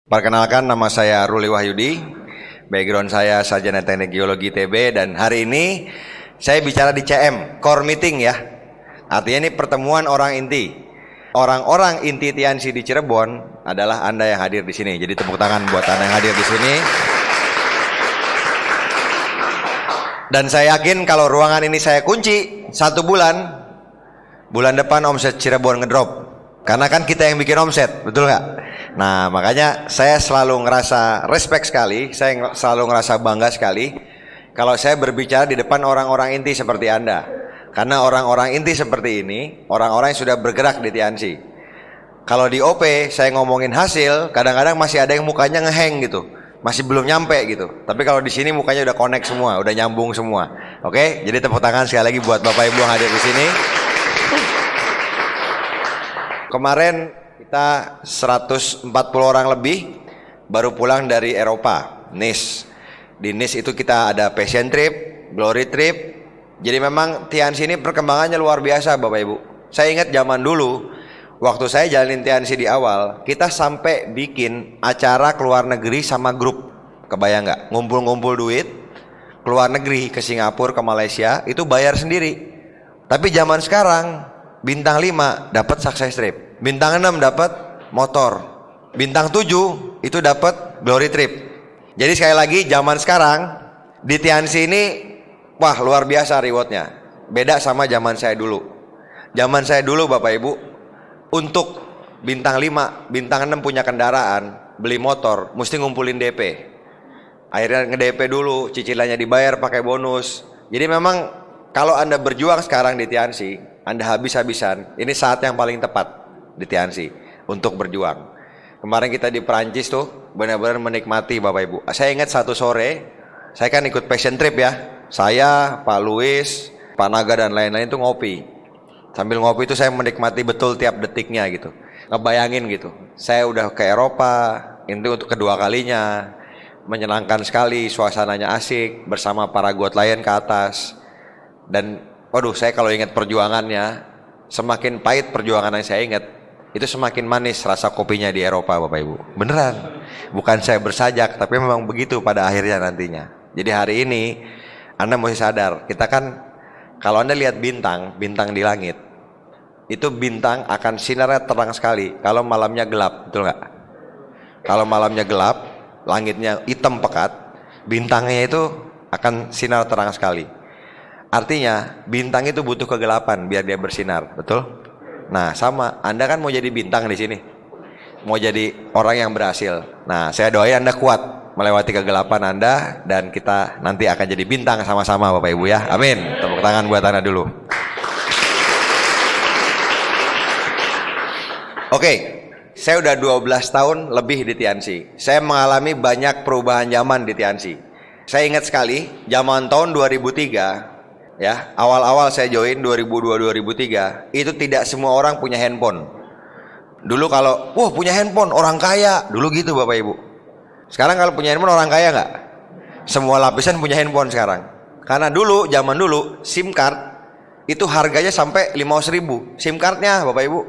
Perkenalkan, nama saya Ruli Wahyudi. Background saya sarjana teknik geologi ITB, dan hari ini saya bicara di CM, core meeting ya. Artinya ini pertemuan orang inti. Orang-orang inti Tiansi di Cirebon adalah Anda yang hadir di sini. Jadi tepuk tangan buat Anda yang hadir di sini. Dan saya yakin kalau ruangan ini saya kunci 1 bulan, bulan depan omset Cirebon ngedrop. Karena kan kita yang bikin omset, betul nggak? Nah, makanya saya selalu ngerasa respect sekali, saya selalu ngerasa bangga sekali kalau saya berbicara di depan orang-orang inti seperti Anda. Karena orang-orang inti seperti ini, orang-orang yang sudah bergerak di Tiansi. Kalau di OP saya ngomongin hasil, kadang-kadang masih ada yang mukanya ngeheng gitu, masih belum nyampe gitu. Tapi kalau di sini mukanya udah connect semua, udah nyambung semua. Oke, jadi tepuk tangan sekali lagi buat Bapak Ibu yang hadir di sini. Kemarin kita 140 orang lebih baru pulang dari Eropa, Nice. Di Nice itu kita ada passion trip, glory trip. Jadi memang Tiansi ini perkembangannya luar biasa Bapak Ibu. Saya ingat zaman dulu, waktu saya jalanin Tiansi di awal, kita sampai bikin acara keluar negeri sama grup. Kebayang nggak? Ngumpul-ngumpul duit, keluar negeri ke Singapura, ke Malaysia, itu bayar sendiri. Tapi zaman sekarang, bintang 5 dapat success trip, bintang 6 dapat motor, bintang 7 itu dapat glory trip. Jadi sekali lagi, zaman sekarang di Tiansi ini wah luar biasa rewardnya. Beda sama zaman saya dulu. Zaman saya dulu Bapak Ibu, untuk bintang 5, bintang 6 punya kendaraan, beli motor, mesti ngumpulin DP. Akhirnya nge-DP dulu, cicilannya dibayar pakai bonus. Jadi memang kalau Anda berjuang sekarang di Tiansi, Anda habis-habisan, ini saat yang paling tepat di Tiansi untuk berjuang. Kemarin kita di Perancis tuh benar-benar menikmati Bapak Ibu. Saya ingat satu sore, saya kan ikut passion trip ya. Saya, Pak Luis, Pak Naga dan lain-lain tuh ngopi. Sambil ngopi itu saya menikmati betul tiap detiknya gitu. Ngebayangin gitu. Saya udah ke Eropa, ini untuk kedua kalinya. Menyenangkan sekali, suasananya asik bersama para god lain ke atas. Dan waduh, saya kalau ingat perjuangannya, semakin pahit perjuangan yang saya ingat, itu semakin manis rasa kopinya di Eropa Bapak Ibu. Beneran, bukan saya bersajak, tapi memang begitu pada akhirnya nantinya. Jadi hari ini Anda mesti sadar, kita kan kalau Anda lihat bintang di langit, itu bintang akan sinarnya terang sekali kalau malamnya gelap, betul nggak? Kalau malamnya gelap, langitnya hitam pekat, bintangnya itu akan sinar terang sekali. Artinya bintang itu butuh kegelapan biar dia bersinar, betul? Nah, sama, Anda kan mau jadi bintang di sini, mau jadi orang yang berhasil. Nah, saya doain Anda kuat melewati kegelapan Anda, dan kita nanti akan jadi bintang sama-sama Bapak Ibu ya. Amin. Tepuk tangan buat Anda dulu. Oke, saya udah 12 tahun lebih di Tiansi. Saya mengalami banyak perubahan zaman di Tiansi. Saya ingat sekali zaman tahun 2003 ya, awal-awal saya join 2002-2003, itu tidak semua orang punya handphone. Dulu kalau, wah punya handphone orang kaya, dulu gitu Bapak Ibu. Sekarang kalau punya handphone orang kaya nggak? Semua lapisan punya handphone sekarang. Karena dulu, zaman dulu, SIM card itu harganya sampai 500.000 SIM cardnya Bapak Ibu.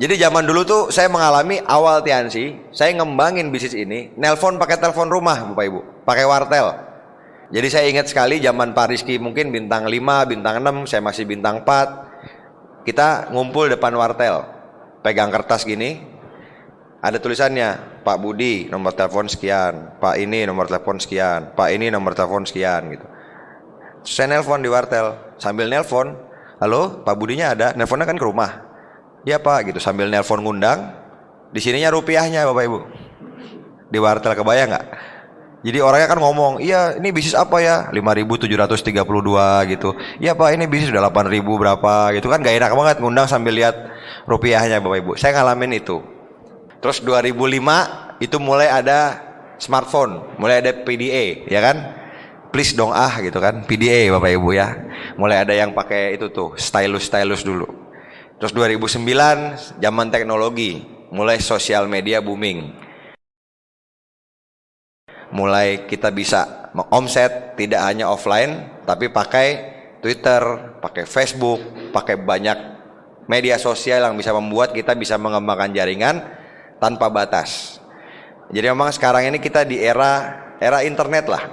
Jadi zaman dulu tuh saya mengalami awal Tiansi, saya ngembangin bisnis ini, nelpon pakai telepon rumah Bapak Ibu, pakai wartel. Jadi saya ingat sekali zaman Pak Rizky mungkin bintang 5, bintang 6, saya masih bintang 4. Kita ngumpul depan wartel, pegang kertas gini, ada tulisannya, Pak Budi nomor telepon sekian, Pak ini nomor telepon sekian, Pak ini nomor telepon sekian gitu. Saya nelpon di wartel, sambil nelpon, halo Pak Budinya ada, nelponnya kan ke rumah. Ya Pak gitu, sambil nelpon ngundang, di sininya rupiahnya Bapak Ibu. Di wartel, kebayang nggak? Jadi orangnya kan ngomong, iya ini bisnis apa ya? 5.732 gitu. Iya Pak, ini bisnis udah 8.000 berapa gitu kan, gak enak banget ngundang sambil lihat rupiahnya Bapak Ibu. Saya ngalamin itu. Terus 2005 itu mulai ada smartphone, mulai ada PDA, ya kan? Please dong gitu kan, PDA Bapak Ibu ya. Mulai ada yang pakai itu tuh, stylus dulu. Terus 2009 zaman teknologi, mulai sosial media booming. Mulai kita bisa omset tidak hanya offline, tapi pakai Twitter, pakai Facebook, pakai banyak media sosial yang bisa membuat kita bisa mengembangkan jaringan tanpa batas. Jadi memang sekarang ini kita di era internet lah.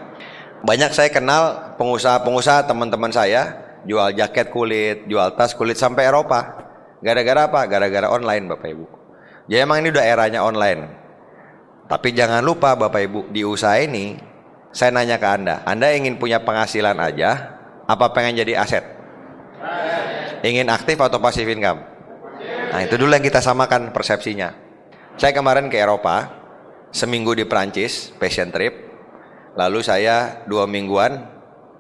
Banyak saya kenal pengusaha-pengusaha teman-teman saya jual jaket kulit, jual tas kulit sampai Eropa. Gara-gara apa? Gara-gara online Bapak Ibu. Jadi emang ini udah eranya online. Tapi jangan lupa Bapak Ibu, di usaha ini saya nanya ke Anda ingin punya penghasilan aja, apa pengen jadi aset? Ingin aktif atau pasif income? Nah itu dulu yang kita samakan persepsinya. Saya kemarin ke Eropa, seminggu di Perancis, passion trip. Lalu saya 2 mingguan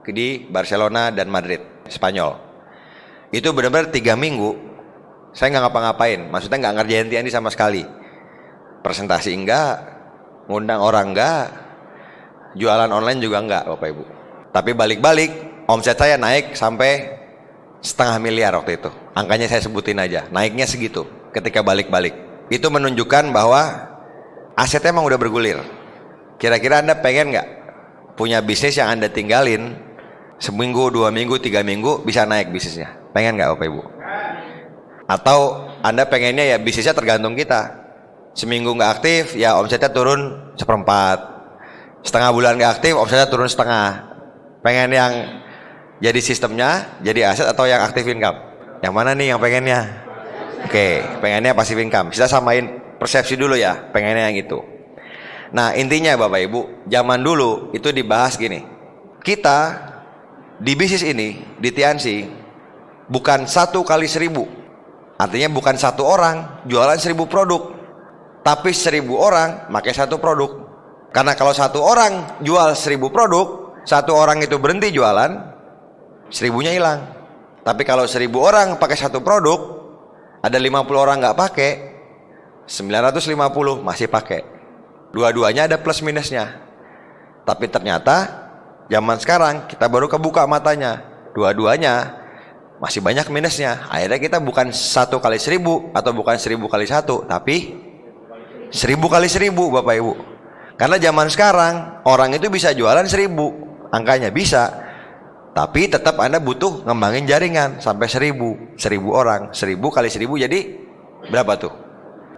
di Barcelona dan Madrid, Spanyol. Itu benar-benar 3 minggu, saya nggak ngapa-ngapain. Maksudnya nggak ngerjain TNI sama sekali. Presentasi enggak, ngundang orang enggak, jualan online juga enggak Bapak Ibu. Tapi balik-balik omset saya naik sampai 500 miliar waktu itu. Angkanya saya sebutin aja, naiknya segitu ketika balik-balik. Itu menunjukkan bahwa asetnya emang udah bergulir. Kira-kira Anda pengen nggak punya bisnis yang Anda tinggalin seminggu, 2 minggu, 3 minggu bisa naik bisnisnya? Pengen nggak Bapak Ibu? Atau Anda pengennya ya bisnisnya tergantung kita. Seminggu nggak aktif ya omsetnya turun 1/4. Setengah bulan nggak aktif omsetnya turun setengah. Pengen yang jadi sistemnya, jadi aset atau yang aktif income? Yang mana nih yang pengennya? Oke, pengennya pasif income. Kita samain persepsi dulu ya, pengennya yang itu. Nah intinya Bapak Ibu, zaman dulu itu dibahas gini. Kita di bisnis ini, di Tiansi, bukan 1 kali 1000. Artinya bukan 1 orang jualan 1000 produk, tapi 1000 orang pakai 1 produk. Karena kalau 1 orang jual 1000 produk, 1 orang itu berhenti jualan, 1000-nya hilang. Tapi kalau 1000 orang pakai 1 produk, ada 50 orang nggak pakai, 950 masih pakai. Dua-duanya ada plus minusnya. Tapi ternyata zaman sekarang kita baru kebuka matanya, dua-duanya masih banyak minusnya. Akhirnya kita bukan 1 kali 1000 atau bukan 1000 kali 1, tapi 1000 kali 1000 Bapak Ibu. Karena zaman sekarang orang itu bisa jualan 1000, angkanya bisa, tapi tetap Anda butuh ngembangin jaringan sampai 1000 orang. 1000 kali 1000 jadi berapa tuh?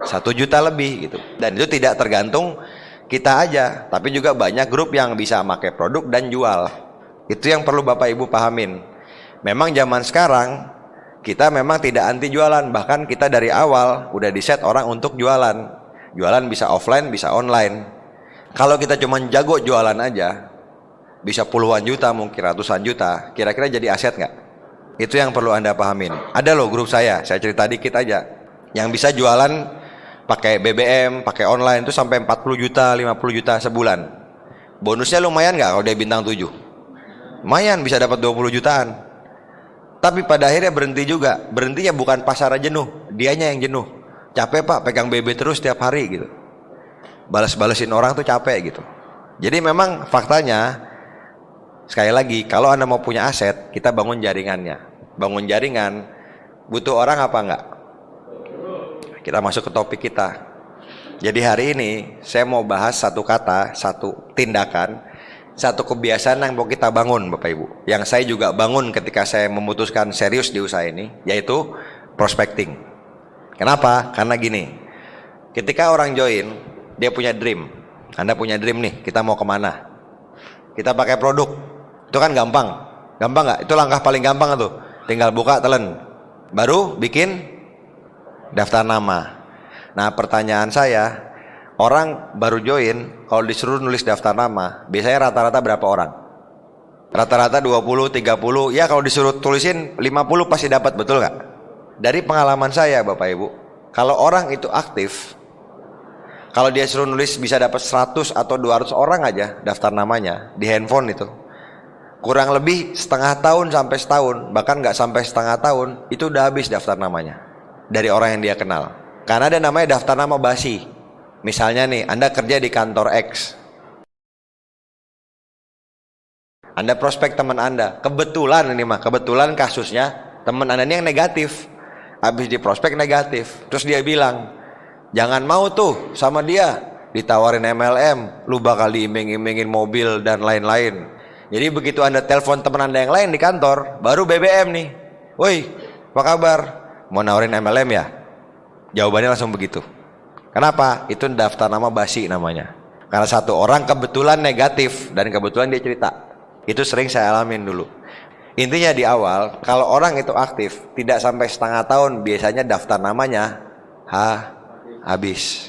1 juta lebih gitu. Dan itu tidak tergantung kita aja, tapi juga banyak grup yang bisa pakai produk dan jual. Itu yang perlu Bapak Ibu pahamin. Memang zaman sekarang kita memang tidak anti jualan, bahkan kita dari awal udah di-set orang untuk jualan. Jualan bisa offline, bisa online. Kalau kita cuma jago jualan aja, bisa puluhan juta, mungkin ratusan juta, kira-kira jadi aset nggak? Itu yang perlu Anda pahamin. Ada loh grup saya cerita dikit aja, yang bisa jualan pakai BBM, pakai online itu sampai 40 juta, 50 juta sebulan. Bonusnya lumayan nggak kalau dia bintang 7? Lumayan, bisa dapat 20 jutaan. Tapi pada akhirnya berhenti juga. Berhentinya bukan pasarnya jenuh, dianya yang jenuh. Capek Pak, pegang BB terus tiap hari gitu. Balas-balesin orang tuh capek gitu. Jadi memang faktanya, sekali lagi, kalau Anda mau punya aset, kita bangun jaringannya. Bangun jaringan, butuh orang apa enggak? Kita masuk ke topik kita. Jadi hari ini, saya mau bahas 1 kata, 1 tindakan, 1 kebiasaan yang mau kita bangun Bapak Ibu. Yang saya juga bangun ketika saya memutuskan serius di usaha ini, yaitu prospecting. Kenapa? Karena gini, ketika orang join, dia punya dream. Anda punya dream nih, kita mau kemana? Kita pakai produk, itu kan gampang. Gampang nggak? Itu langkah paling gampang tuh. Tinggal buka telan, baru bikin daftar nama. Nah pertanyaan saya, orang baru join, kalau disuruh nulis daftar nama, biasanya rata-rata berapa orang? Rata-rata 20, 30, ya kalau disuruh tulisin 50 pasti dapat, betul nggak? Dari pengalaman saya Bapak Ibu, kalau orang itu aktif, kalau dia suruh nulis bisa dapat 100 atau 200 orang aja daftar namanya di handphone itu. Kurang lebih setengah tahun sampai setahun, bahkan nggak sampai setengah tahun, itu udah habis daftar namanya dari orang yang dia kenal. Karena ada namanya daftar nama basi. Misalnya nih, Anda kerja di kantor X, Anda prospek teman Anda, kebetulan ini mah, kebetulan kasusnya teman Anda ini yang negatif, habis di prospek negatif, terus dia bilang, jangan mau tuh sama dia, ditawarin MLM, lu bakal diiming-imingin mobil dan lain-lain. Jadi begitu Anda telepon teman Anda yang lain di kantor, baru BBM nih, woi apa kabar, mau nawarin MLM ya? Jawabannya langsung begitu. Kenapa? Itu daftar nama basi namanya. Karena satu orang kebetulan negatif dan kebetulan dia cerita. Itu sering saya alamin dulu. Intinya di awal, kalau orang itu aktif, tidak sampai setengah tahun biasanya daftar namanya habis.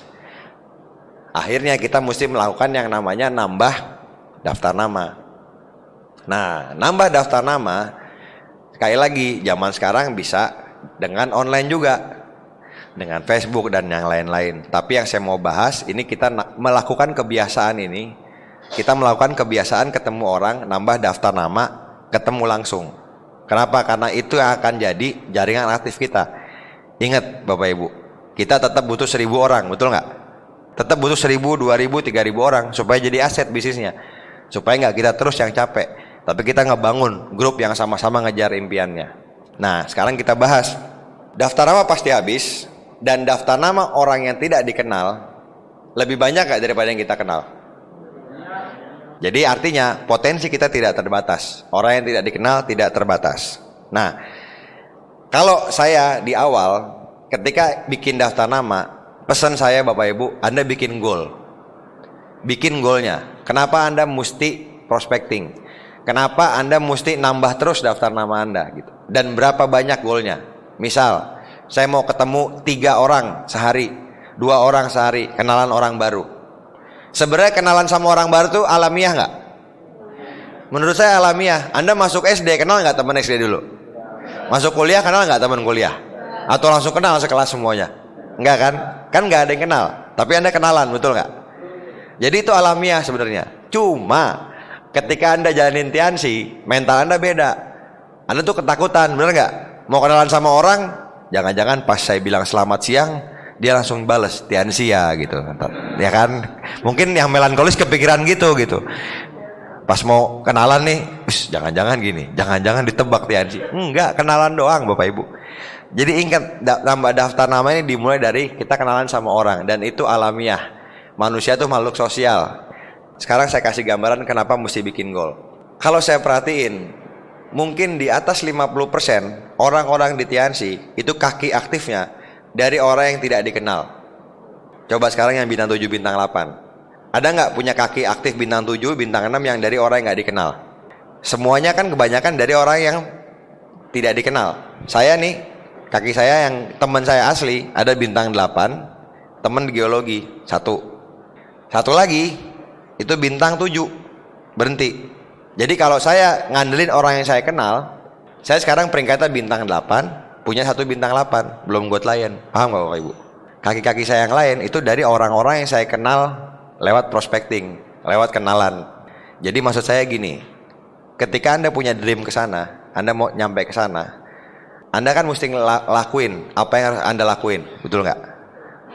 Akhirnya kita mesti melakukan yang namanya nambah daftar nama. Nah, nambah daftar nama, sekali lagi zaman sekarang bisa dengan online juga, dengan Facebook dan yang lain-lain. Tapi yang saya mau bahas, ini kita melakukan kebiasaan ini, kita melakukan kebiasaan ketemu orang, nambah daftar nama, ketemu langsung. Kenapa? Karena itu yang akan jadi jaringan aktif kita. Ingat Bapak Ibu, kita tetap butuh 1.000 orang, betul nggak? Tetap butuh 1.000, 2.000, 3.000 orang supaya jadi aset bisnisnya. Supaya nggak kita terus yang capek, tapi kita ngebangun grup yang sama-sama ngejar impiannya. Nah, sekarang kita bahas. Daftar nama pasti habis, dan daftar nama orang yang tidak dikenal lebih banyak nggak daripada yang kita kenal? Jadi artinya potensi kita tidak terbatas. Orang yang tidak dikenal tidak terbatas. Nah, kalau saya di awal ketika bikin daftar nama, pesan saya Bapak Ibu, Anda bikin goal. Bikin goalnya. Kenapa Anda mesti prospecting? Kenapa Anda mesti nambah terus daftar nama Anda gitu? Dan berapa banyak goalnya? Misal, saya mau ketemu 3 orang sehari, 2 orang sehari, kenalan orang baru. Sebenarnya kenalan sama orang baru tuh alamiah nggak? Menurut saya alamiah. Anda masuk SD, kenal nggak teman SD dulu? Masuk kuliah, kenal nggak teman kuliah? Atau langsung kenal sekelas semuanya? Enggak kan? Kan nggak ada yang kenal. Tapi Anda kenalan, betul nggak? Jadi itu alamiah sebenarnya. Cuma ketika Anda jalanin Tiansi, mental Anda beda. Anda tuh ketakutan, bener nggak? Mau kenalan sama orang, jangan-jangan pas saya bilang selamat siang, dia langsung bales Tiansi ya gitu. Ya kan? Mungkin yang melankolis kepikiran gitu. Pas mau kenalan nih, jangan-jangan gini, jangan-jangan ditebak Tiansi. Enggak, kenalan doang Bapak Ibu. Jadi ingat, nambah daftar nama ini dimulai dari kita kenalan sama orang, dan itu alamiah. Manusia itu makhluk sosial. Sekarang saya kasih gambaran kenapa mesti bikin goal. Kalau saya perhatiin, mungkin di atas 50% orang-orang di Tiansi itu kaki aktifnya dari orang yang tidak dikenal. Coba sekarang yang bintang 7, bintang 8. Ada nggak punya kaki aktif bintang 7, bintang 6 yang dari orang yang nggak dikenal? Semuanya kan kebanyakan dari orang yang tidak dikenal. Saya nih, kaki saya yang teman saya asli ada bintang 8, teman geologi 1. Satu lagi itu bintang 7, berhenti. Jadi kalau saya ngandelin orang yang saya kenal, saya sekarang peringkatnya bintang 8, punya 1 bintang 8, belum got lion. Paham gak Bapak Ibu? Kaki-kaki saya yang lain itu dari orang-orang yang saya kenal lewat prospecting, lewat kenalan. Jadi maksud saya gini, ketika Anda punya dream ke sana, Anda mau nyampe ke sana, Anda kan mesti ngelakuin apa yang harus Anda lakuin, betul nggak?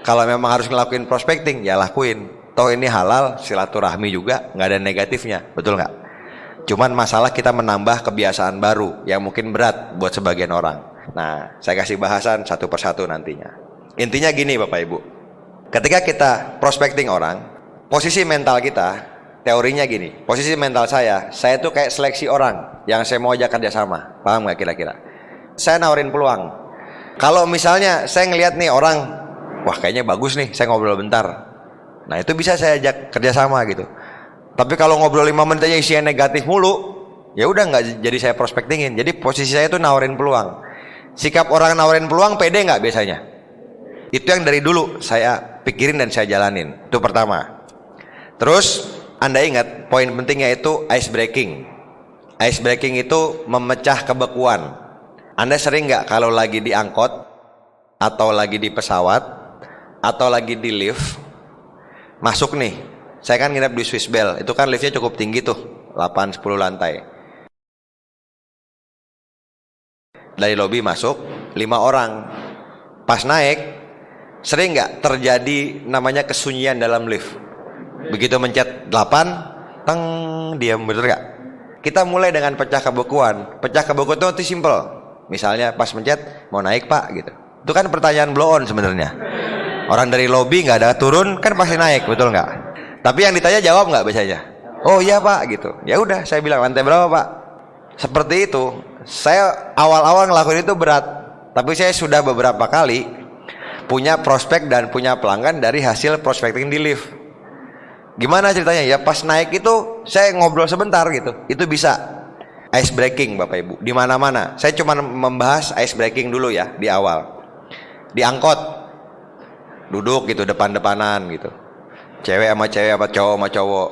Kalau memang harus ngelakuin prospecting, ya lakuin. Toh ini halal, silaturahmi juga, nggak ada negatifnya, betul nggak? Cuman masalah kita menambah kebiasaan baru yang mungkin berat buat sebagian orang. Nah, saya kasih bahasan satu persatu nantinya. Intinya gini Bapak Ibu, ketika kita prospecting orang, posisi mental kita, teorinya gini, posisi mental saya tuh kayak seleksi orang yang saya mau ajak kerjasama, paham nggak kira-kira? Saya nawarin peluang. Kalau misalnya saya ngelihat nih orang, wah kayaknya bagus nih, saya ngobrol bentar. Nah itu bisa saya ajak kerjasama gitu. Tapi kalau ngobrol 5 menit aja isinya negatif mulu, ya udah nggak jadi saya prospectingin. Jadi posisi saya tuh nawarin peluang. Sikap orang nawarin peluang pede nggak biasanya? Itu yang dari dulu saya pikirin dan saya jalanin. Itu pertama. Terus Anda ingat poin pentingnya itu ice breaking. Ice breaking itu memecah kebekuan. Anda sering nggak kalau lagi di angkot atau lagi di pesawat atau lagi di lift, masuk nih, saya kan nginep di Swiss Bell, itu kan liftnya cukup tinggi tuh, 8-10 lantai. Dari lobi masuk 5 orang, pas naik sering nggak terjadi namanya kesunyian dalam lift? Begitu mencet 8, teng, diam, bener nggak? Kita mulai dengan pecah kebekuan. Pecah kebekuan itu simple. Misalnya pas mencet mau naik Pak gitu, itu kan pertanyaan blow on sebenarnya. Orang dari lobi nggak ada turun kan pasti naik, betul nggak? Tapi yang ditanya jawab nggak biasanya? Oh iya Pak gitu. Ya udah saya bilang lantai berapa Pak? Seperti itu. Saya awal-awal ngelakuin itu berat, tapi saya sudah beberapa kali punya prospek dan punya pelanggan dari hasil prospecting di lift. Gimana ceritanya? Ya pas naik itu saya ngobrol sebentar gitu. Itu bisa ice breaking Bapak Ibu. Di mana-mana. Saya cuma membahas ice breaking dulu ya di awal. Di angkot duduk gitu depan-depanan gitu. Cewek sama cewek apa cowok sama cowok.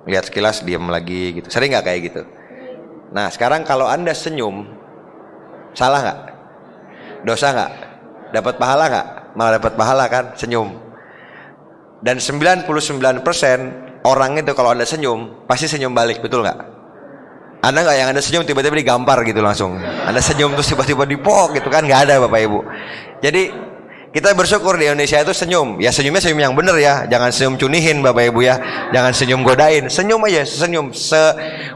Lihat sekilas diam lagi gitu. Sering nggak kayak gitu? Nah, sekarang kalau Anda senyum, salah nggak? Dosa nggak? Dapat pahala nggak? Malah dapat pahala kan senyum. Dan 99% orang itu kalau Anda senyum pasti senyum balik, betul nggak? Anda nggak yang Anda senyum tiba-tiba digampar gitu langsung. Anda senyum terus tiba-tiba dipok gitu kan, nggak ada Bapak Ibu. Jadi kita bersyukur di Indonesia itu senyum. Ya senyumnya senyum yang bener ya, jangan senyum cunihin Bapak Ibu ya, jangan senyum godain. Senyum aja, senyum.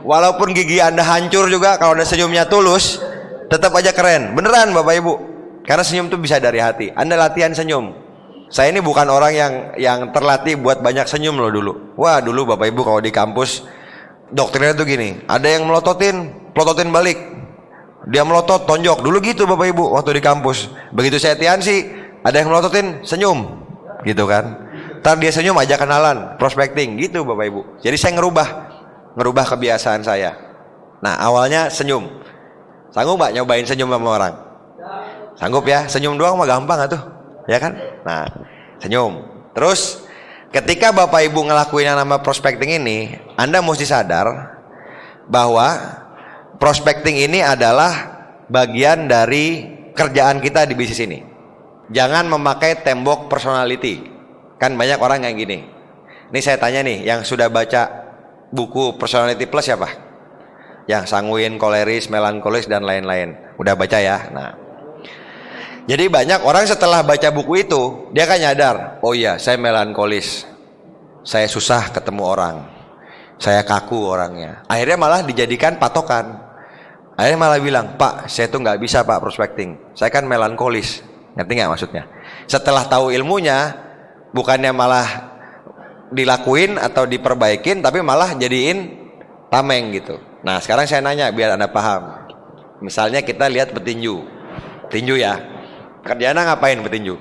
Walaupun gigi Anda hancur juga, kalau Anda senyumnya tulus, tetap aja keren. Beneran Bapak Ibu. Karena senyum itu bisa dari hati. Anda latihan senyum. Saya ini bukan orang yang terlatih buat banyak senyum loh dulu. Wah dulu Bapak Ibu kalau di kampus doktrinnya tuh gini, ada yang pelototin balik. Dia melotot, tonjok. Dulu gitu Bapak Ibu waktu di kampus. Begitu saya tiansi, ada yang melototin, senyum. Gitu kan. Ntar dia senyum aja kenalan, prospecting. Gitu Bapak Ibu. Jadi saya ngerubah kebiasaan saya. Nah awalnya senyum. Sanggup Mbak nyobain senyum sama orang? Sanggup ya? Senyum doang mah gampang atuh. Ya kan? Nah, senyum. Terus ketika Bapak Ibu ngelakuin yang nama prospecting ini, Anda mesti sadar bahwa prospecting ini adalah bagian dari kerjaan kita di bisnis ini. Jangan memakai tembok personality. Kan banyak orang yang gini. Ini saya tanya nih, yang sudah baca buku Personality Plus siapa? Yang sanguin, koleris, melankolis dan lain-lain. Udah baca ya? Nah, jadi banyak orang setelah baca buku itu, dia kan nyadar, oh iya saya melankolis, saya susah ketemu orang, saya kaku orangnya. Akhirnya malah dijadikan patokan. Akhirnya malah bilang, Pak saya tuh nggak bisa Pak prospecting, saya kan melankolis. Ngerti nggak maksudnya? Setelah tahu ilmunya, bukannya malah dilakuin atau diperbaikin, tapi malah jadiin tameng gitu. Nah sekarang saya nanya biar Anda paham. Misalnya kita lihat petinju ya. Kerjanya ngapain petinju?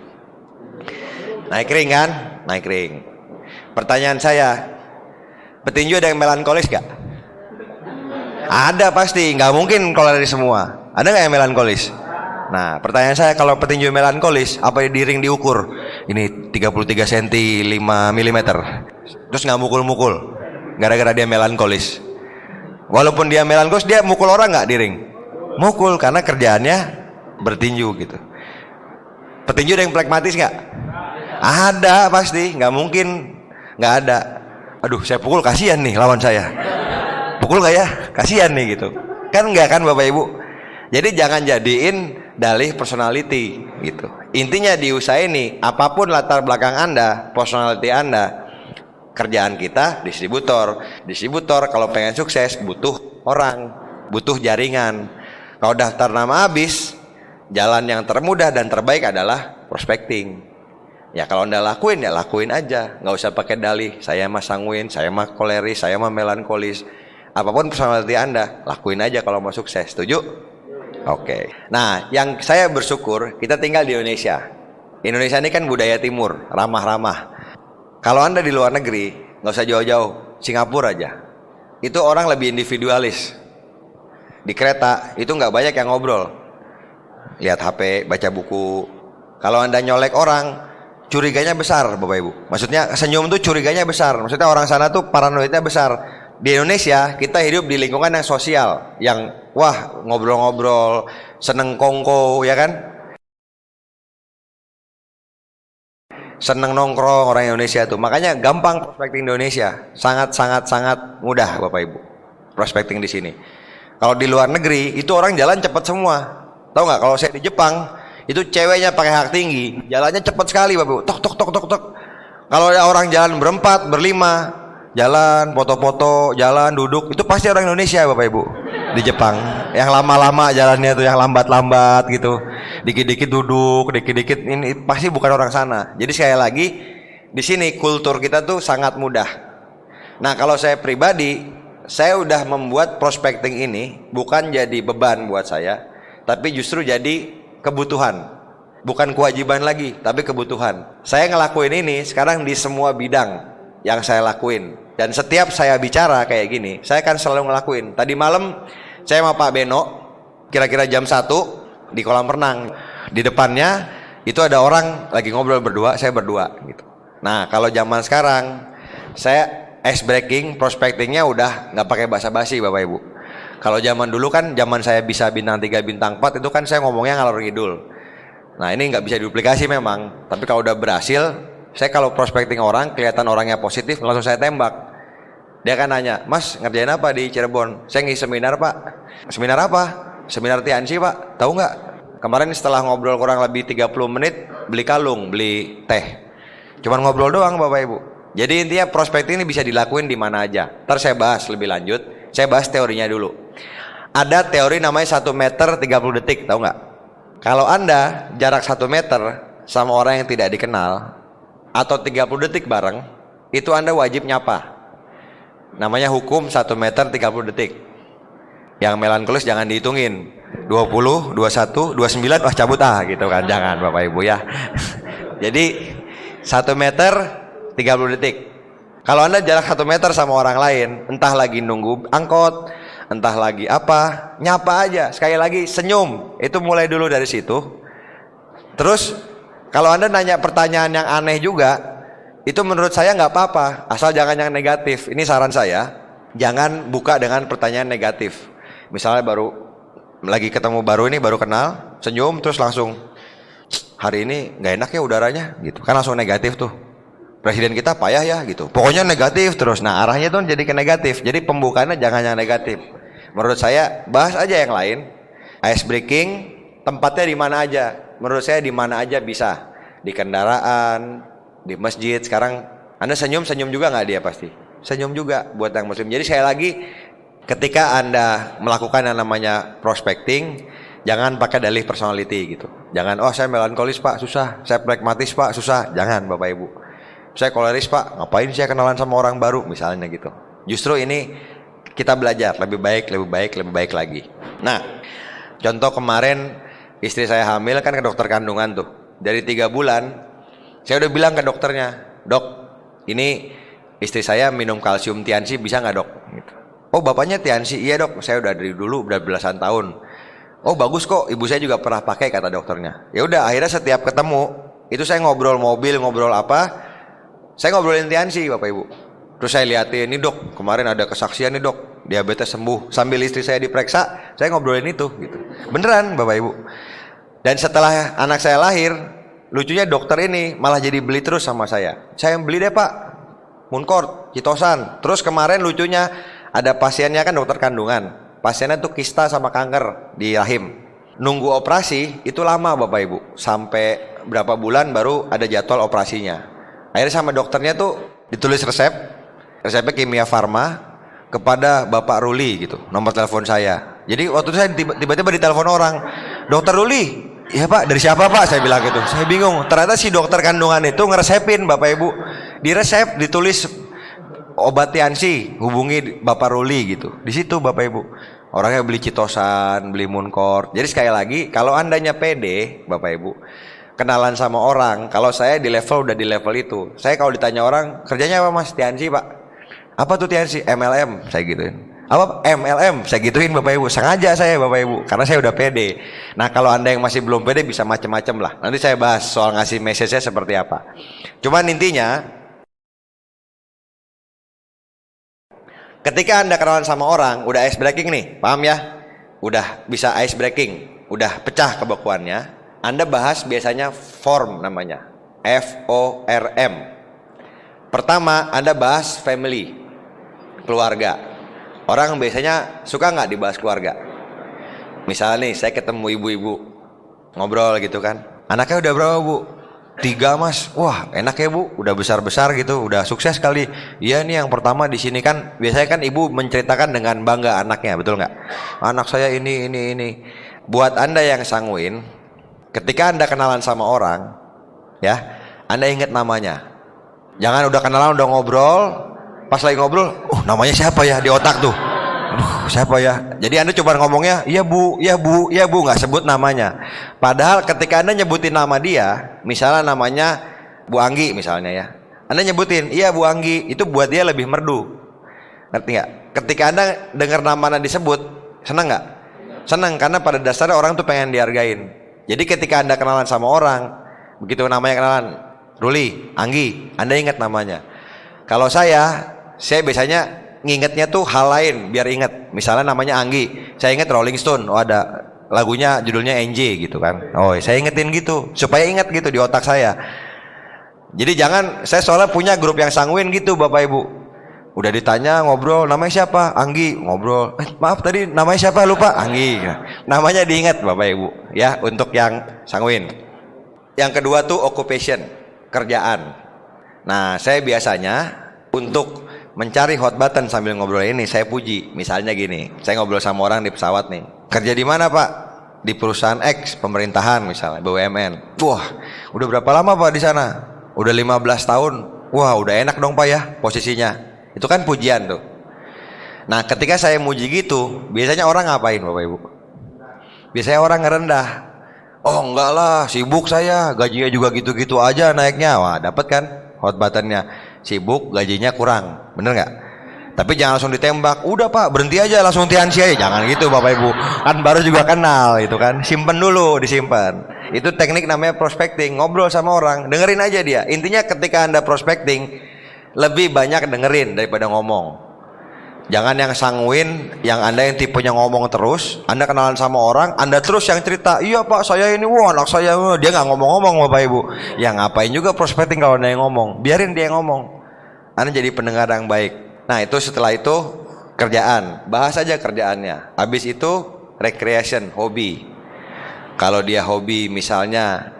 Naik ring kan? Naik ring. Pertanyaan saya, petinju ada yang melankolis gak? Ada pasti, nggak mungkin kalau dari semua. Ada nggak yang melankolis? Nah pertanyaan saya, kalau petinju melankolis, apa di ring diukur? Ini 33 cm 5 mm. Terus nggak mukul-mukul gara-gara dia melankolis. Walaupun dia melankolis, dia mukul orang nggak di ring? Mukul, karena kerjaannya bertinju gitu. Petinju ada yang pragmatis nggak? Ada pasti, nggak mungkin nggak ada. Aduh saya pukul kasihan nih lawan saya. Pukul nggak ya? Kasihan nih gitu. Kan nggak kan Bapak Ibu? Jadi jangan jadiin dalih personality gitu. Intinya di usaha ini, apapun latar belakang Anda, personality Anda, kerjaan kita distributor. Distributor kalau pengen sukses butuh orang, butuh jaringan. Kalau daftar nama habis, jalan yang termudah dan terbaik adalah prospecting. Ya kalau Anda lakuin ya lakuin aja, nggak usah pakai dalih. Saya mah sanguin, saya mah koleris, saya mah melankolis. Apapun personality Anda, lakuin aja kalau mau sukses. Setuju? Oke. Nah, yang saya bersyukur kita tinggal di Indonesia. Indonesia ini kan budaya timur, ramah-ramah. Kalau Anda di luar negeri, nggak usah jauh-jauh, Singapura aja. Itu orang lebih individualis. Di kereta itu nggak banyak yang ngobrol. Lihat HP, baca buku. Kalau Anda nyolek orang, curiganya besar Bapak Ibu. Maksudnya senyum tuh curiganya besar. Maksudnya orang sana tuh paranoidnya besar. Di Indonesia kita hidup di lingkungan yang sosial, yang wah ngobrol-ngobrol, seneng kongko ya kan, seneng nongkrong orang Indonesia tuh. Makanya gampang prospecting Indonesia, sangat mudah Bapak Ibu prospecting di sini. Kalau di luar negeri itu orang jalan cepat semua. Tahu nggak, kalau saya di Jepang itu ceweknya pakai hak tinggi, jalannya cepat sekali Bapak. Tok tok tok tok tok. Kalau ada orang jalan berempat, berlima, jalan foto-foto, jalan duduk, itu pasti orang Indonesia Bapak Ibu. Di Jepang, yang lama-lama jalannya tuh, yang lambat-lambat gitu, dikit-dikit duduk, dikit-dikit ini pasti bukan orang sana. Jadi sekali lagi di sini kultur kita tuh sangat mudah. Nah kalau saya pribadi, saya udah membuat prospecting ini bukan jadi beban buat saya, tapi justru jadi kebutuhan. Bukan kewajiban lagi, tapi kebutuhan. Saya ngelakuin ini sekarang di semua bidang. yang saya lakuin. Dan setiap saya bicara kayak gini, saya kan selalu ngelakuin. Tadi malam saya sama Pak Beno, kira-kira jam 1 di kolam renang. Di depannya itu ada orang lagi ngobrol berdua, saya berdua gitu. Nah kalau zaman sekarang, saya ice breaking, prospectingnya udah nggak pakai basa-basi Bapak Ibu. Kalau zaman dulu kan, zaman saya bisa bintang 3, bintang 4, itu kan saya ngomongnya ngalor ngidul. Nah ini nggak bisa duplikasi memang, tapi kalau udah berhasil, saya kalau prospecting orang, kelihatan orangnya positif, langsung saya tembak. Dia kan nanya, Mas ngerjain apa di Cirebon? Saya ngisi seminar Pak. Seminar apa? Seminar Tiansi Pak. Tahu nggak? Kemarin setelah ngobrol kurang lebih 30 menit, beli kalung, beli teh. Cuman ngobrol doang Bapak Ibu. Jadi intinya prospecting ini bisa dilakuin di mana aja. Ntar saya bahas lebih lanjut, saya bahas teorinya dulu. Ada teori namanya 1 meter 30 detik, tahu nggak? Kalau Anda jarak 1 meter sama orang yang tidak dikenal, atau 30 detik bareng, itu Anda wajib nyapa. Namanya hukum 1 meter 30 detik. Yang melankolis jangan dihitungin 20, 21, 29, wah cabut gitu kan. Jangan Bapak Ibu ya. Jadi 1 meter 30 detik. Kalau Anda jarak 1 meter sama orang lain, entah lagi nunggu angkot, entah lagi apa, nyapa aja. Sekali lagi senyum, itu mulai dulu dari situ. Terus kalau Anda nanya pertanyaan yang aneh juga, itu menurut saya nggak apa-apa, asal jangan yang negatif. Ini saran saya, jangan buka dengan pertanyaan negatif. Misalnya baru lagi ketemu baru ini, baru kenal, senyum terus langsung, hari ini nggak enak ya udaranya, gitu. Kan langsung negatif tuh. Presiden kita payah ya, gitu. Pokoknya negatif terus. Nah arahnya tuh jadi ke negatif. Jadi pembukaannya jangan yang negatif. Menurut saya bahas aja yang lain. Ice breaking, tempatnya di mana aja. Menurut saya di mana aja bisa. Di kendaraan, di masjid. Sekarang Anda senyum juga nggak dia pasti? Senyum juga buat yang muslim. Jadi saya lagi, ketika Anda melakukan yang namanya prospecting, jangan pakai dalih personality gitu. Jangan, oh saya melankolis Pak, susah. Saya pragmatis Pak, susah. Jangan Bapak Ibu. Saya koleris Pak, ngapain saya kenalan sama orang baru misalnya gitu. Justru ini kita belajar lebih baik lagi. Nah, contoh kemarin istri saya hamil kan ke dokter kandungan tuh. Dari 3 bulan, saya udah bilang ke dokternya, Dok, ini istri saya minum kalsium Tiansi bisa nggak Dok? Gitu. Oh bapaknya Tiansi, iya Dok, saya udah dari dulu udah belasan tahun. Oh bagus kok, ibu saya juga pernah pakai kata dokternya. Ya udah, akhirnya setiap ketemu itu saya ngobrol mobil, ngobrol apa, saya ngobrolin Tiansi Bapak Ibu. Terus saya liatin, nih Dok, kemarin ada kesaksian nih Dok, diabetes sembuh. Sambil istri saya diperiksa, saya ngobrolin itu gitu. Beneran Bapak Ibu. Dan setelah anak saya lahir, lucunya dokter ini malah jadi beli terus sama saya. Saya beli deh Pak, Muncort, Citosan. Terus kemarin lucunya ada pasiennya kan dokter kandungan. Pasiennya tuh kista sama kanker di rahim. Nunggu operasi itu lama Bapak Ibu. Sampai berapa bulan baru ada jadwal operasinya. Akhirnya sama dokternya tuh ditulis resepnya Kimia Farma kepada Bapak Ruli gitu, nomor telepon saya. Jadi waktu itu saya tiba-tiba ditelepon orang, Dokter Ruli, iya Pak, dari siapa Pak? Saya bilang gitu. Saya bingung. Ternyata si dokter kandungan itu ngeresepin Bapak Ibu. Di resep ditulis obat Tiansi, hubungi Bapak Ruli gitu. Di situ Bapak Ibu. Orangnya beli Citosan, beli Muncort. Jadi sekali lagi, kalau andanya pede Bapak Ibu, kenalan sama orang, kalau saya di level udah di level itu. Saya kalau ditanya orang, kerjanya apa Mas? Tiansi Pak. Apa tuh Tiansi? MLM, saya gituin. Apa MLM? Saya gituin Bapak Ibu. Sengaja saya Bapak Ibu, karena saya udah pede. Nah kalau Anda yang masih belum pede bisa macem-macem lah. Nanti saya bahas soal ngasih message-nya seperti apa. Cuman intinya, ketika Anda kenalan sama orang, udah ice breaking nih, paham ya? Udah bisa ice breaking, udah pecah kebekuannya. Anda bahas biasanya form namanya, FORM. Pertama Anda bahas family, keluarga. Orang biasanya suka nggak dibahas keluarga. Misalnya nih saya ketemu ibu-ibu, ngobrol gitu kan. Anaknya udah berapa Bu? 3 Mas. Wah enak ya Bu, udah besar-besar gitu, udah sukses kali. Iya nih yang pertama di sini kan. Biasanya kan ibu menceritakan dengan bangga anaknya, betul nggak? Anak saya ini. Buat Anda yang sanguin, ketika Anda kenalan sama orang, ya, Anda ingat namanya. Jangan udah kenalan, udah ngobrol, pas lagi ngobrol, namanya siapa ya di otak tuh? Aduh, siapa ya? Jadi Anda coba ngomongnya, iya Bu, nggak sebut namanya. Padahal ketika Anda nyebutin nama dia, misalnya namanya Bu Anggi misalnya ya. Anda nyebutin, iya Bu Anggi, itu buat dia lebih merdu. Ngerti nggak? Ketika Anda dengar nama Anda disebut, senang nggak? Senang, karena pada dasarnya orang tuh pengen dihargain. Jadi ketika Anda kenalan sama orang, begitu namanya kenalan, Ruli, Anggi, Anda ingat namanya. Kalau saya biasanya ngingetnya tuh hal lain biar inget. Misalnya namanya Anggi, saya inget Rolling Stone. Oh ada lagunya judulnya NJ gitu kan. Oh saya ingetin gitu supaya inget gitu di otak saya. Jadi jangan, saya soalnya punya grup yang sanguin gitu Bapak Ibu. Udah ditanya ngobrol namanya siapa? Anggi. Ngobrol. Maaf tadi namanya siapa? Lupa. Anggi. Namanya diingat Bapak Ibu ya untuk yang sanguin. Yang kedua tuh occupation, kerjaan. Nah saya biasanya untuk mencari hot button sambil ngobrol ini saya puji. Misalnya gini, saya ngobrol sama orang di pesawat nih. Kerja di mana Pak? Di perusahaan X pemerintahan misalnya BUMN. Wah, udah berapa lama Pak di sana? Udah 15 tahun. Wah, udah enak dong Pak ya posisinya. Itu kan pujian tuh. Nah, ketika saya muji gitu, biasanya orang ngapain Bapak Ibu? Biasanya orang ngerendah. Oh enggak lah, sibuk saya, gajinya juga gitu-gitu aja naiknya. Wah, dapat kan hot buttonnya. Sibuk, gajinya kurang, bener nggak? Tapi jangan langsung ditembak. Udah Pak, berhenti aja langsung tiansi aja. Jangan gitu Bapak Ibu. Kan baru juga kenal itu kan. Simpen dulu, disimpan. Itu teknik namanya prospecting. Ngobrol sama orang, dengerin aja dia. Intinya ketika Anda prospecting, lebih banyak dengerin daripada ngomong. Jangan yang sanguin, yang Anda yang tipenya ngomong terus. Anda kenalan sama orang, Anda terus yang cerita. Iya Pak, saya ini, wah anak saya. Dia nggak ngomong-ngomong Bapak Ibu. Ya ngapain juga prospecting kalau Anda yang ngomong. Biarin dia yang ngomong. Anda jadi pendengar yang baik. Nah itu setelah itu kerjaan. Bahas aja kerjaannya. Habis itu recreation, hobi. Kalau dia hobi misalnya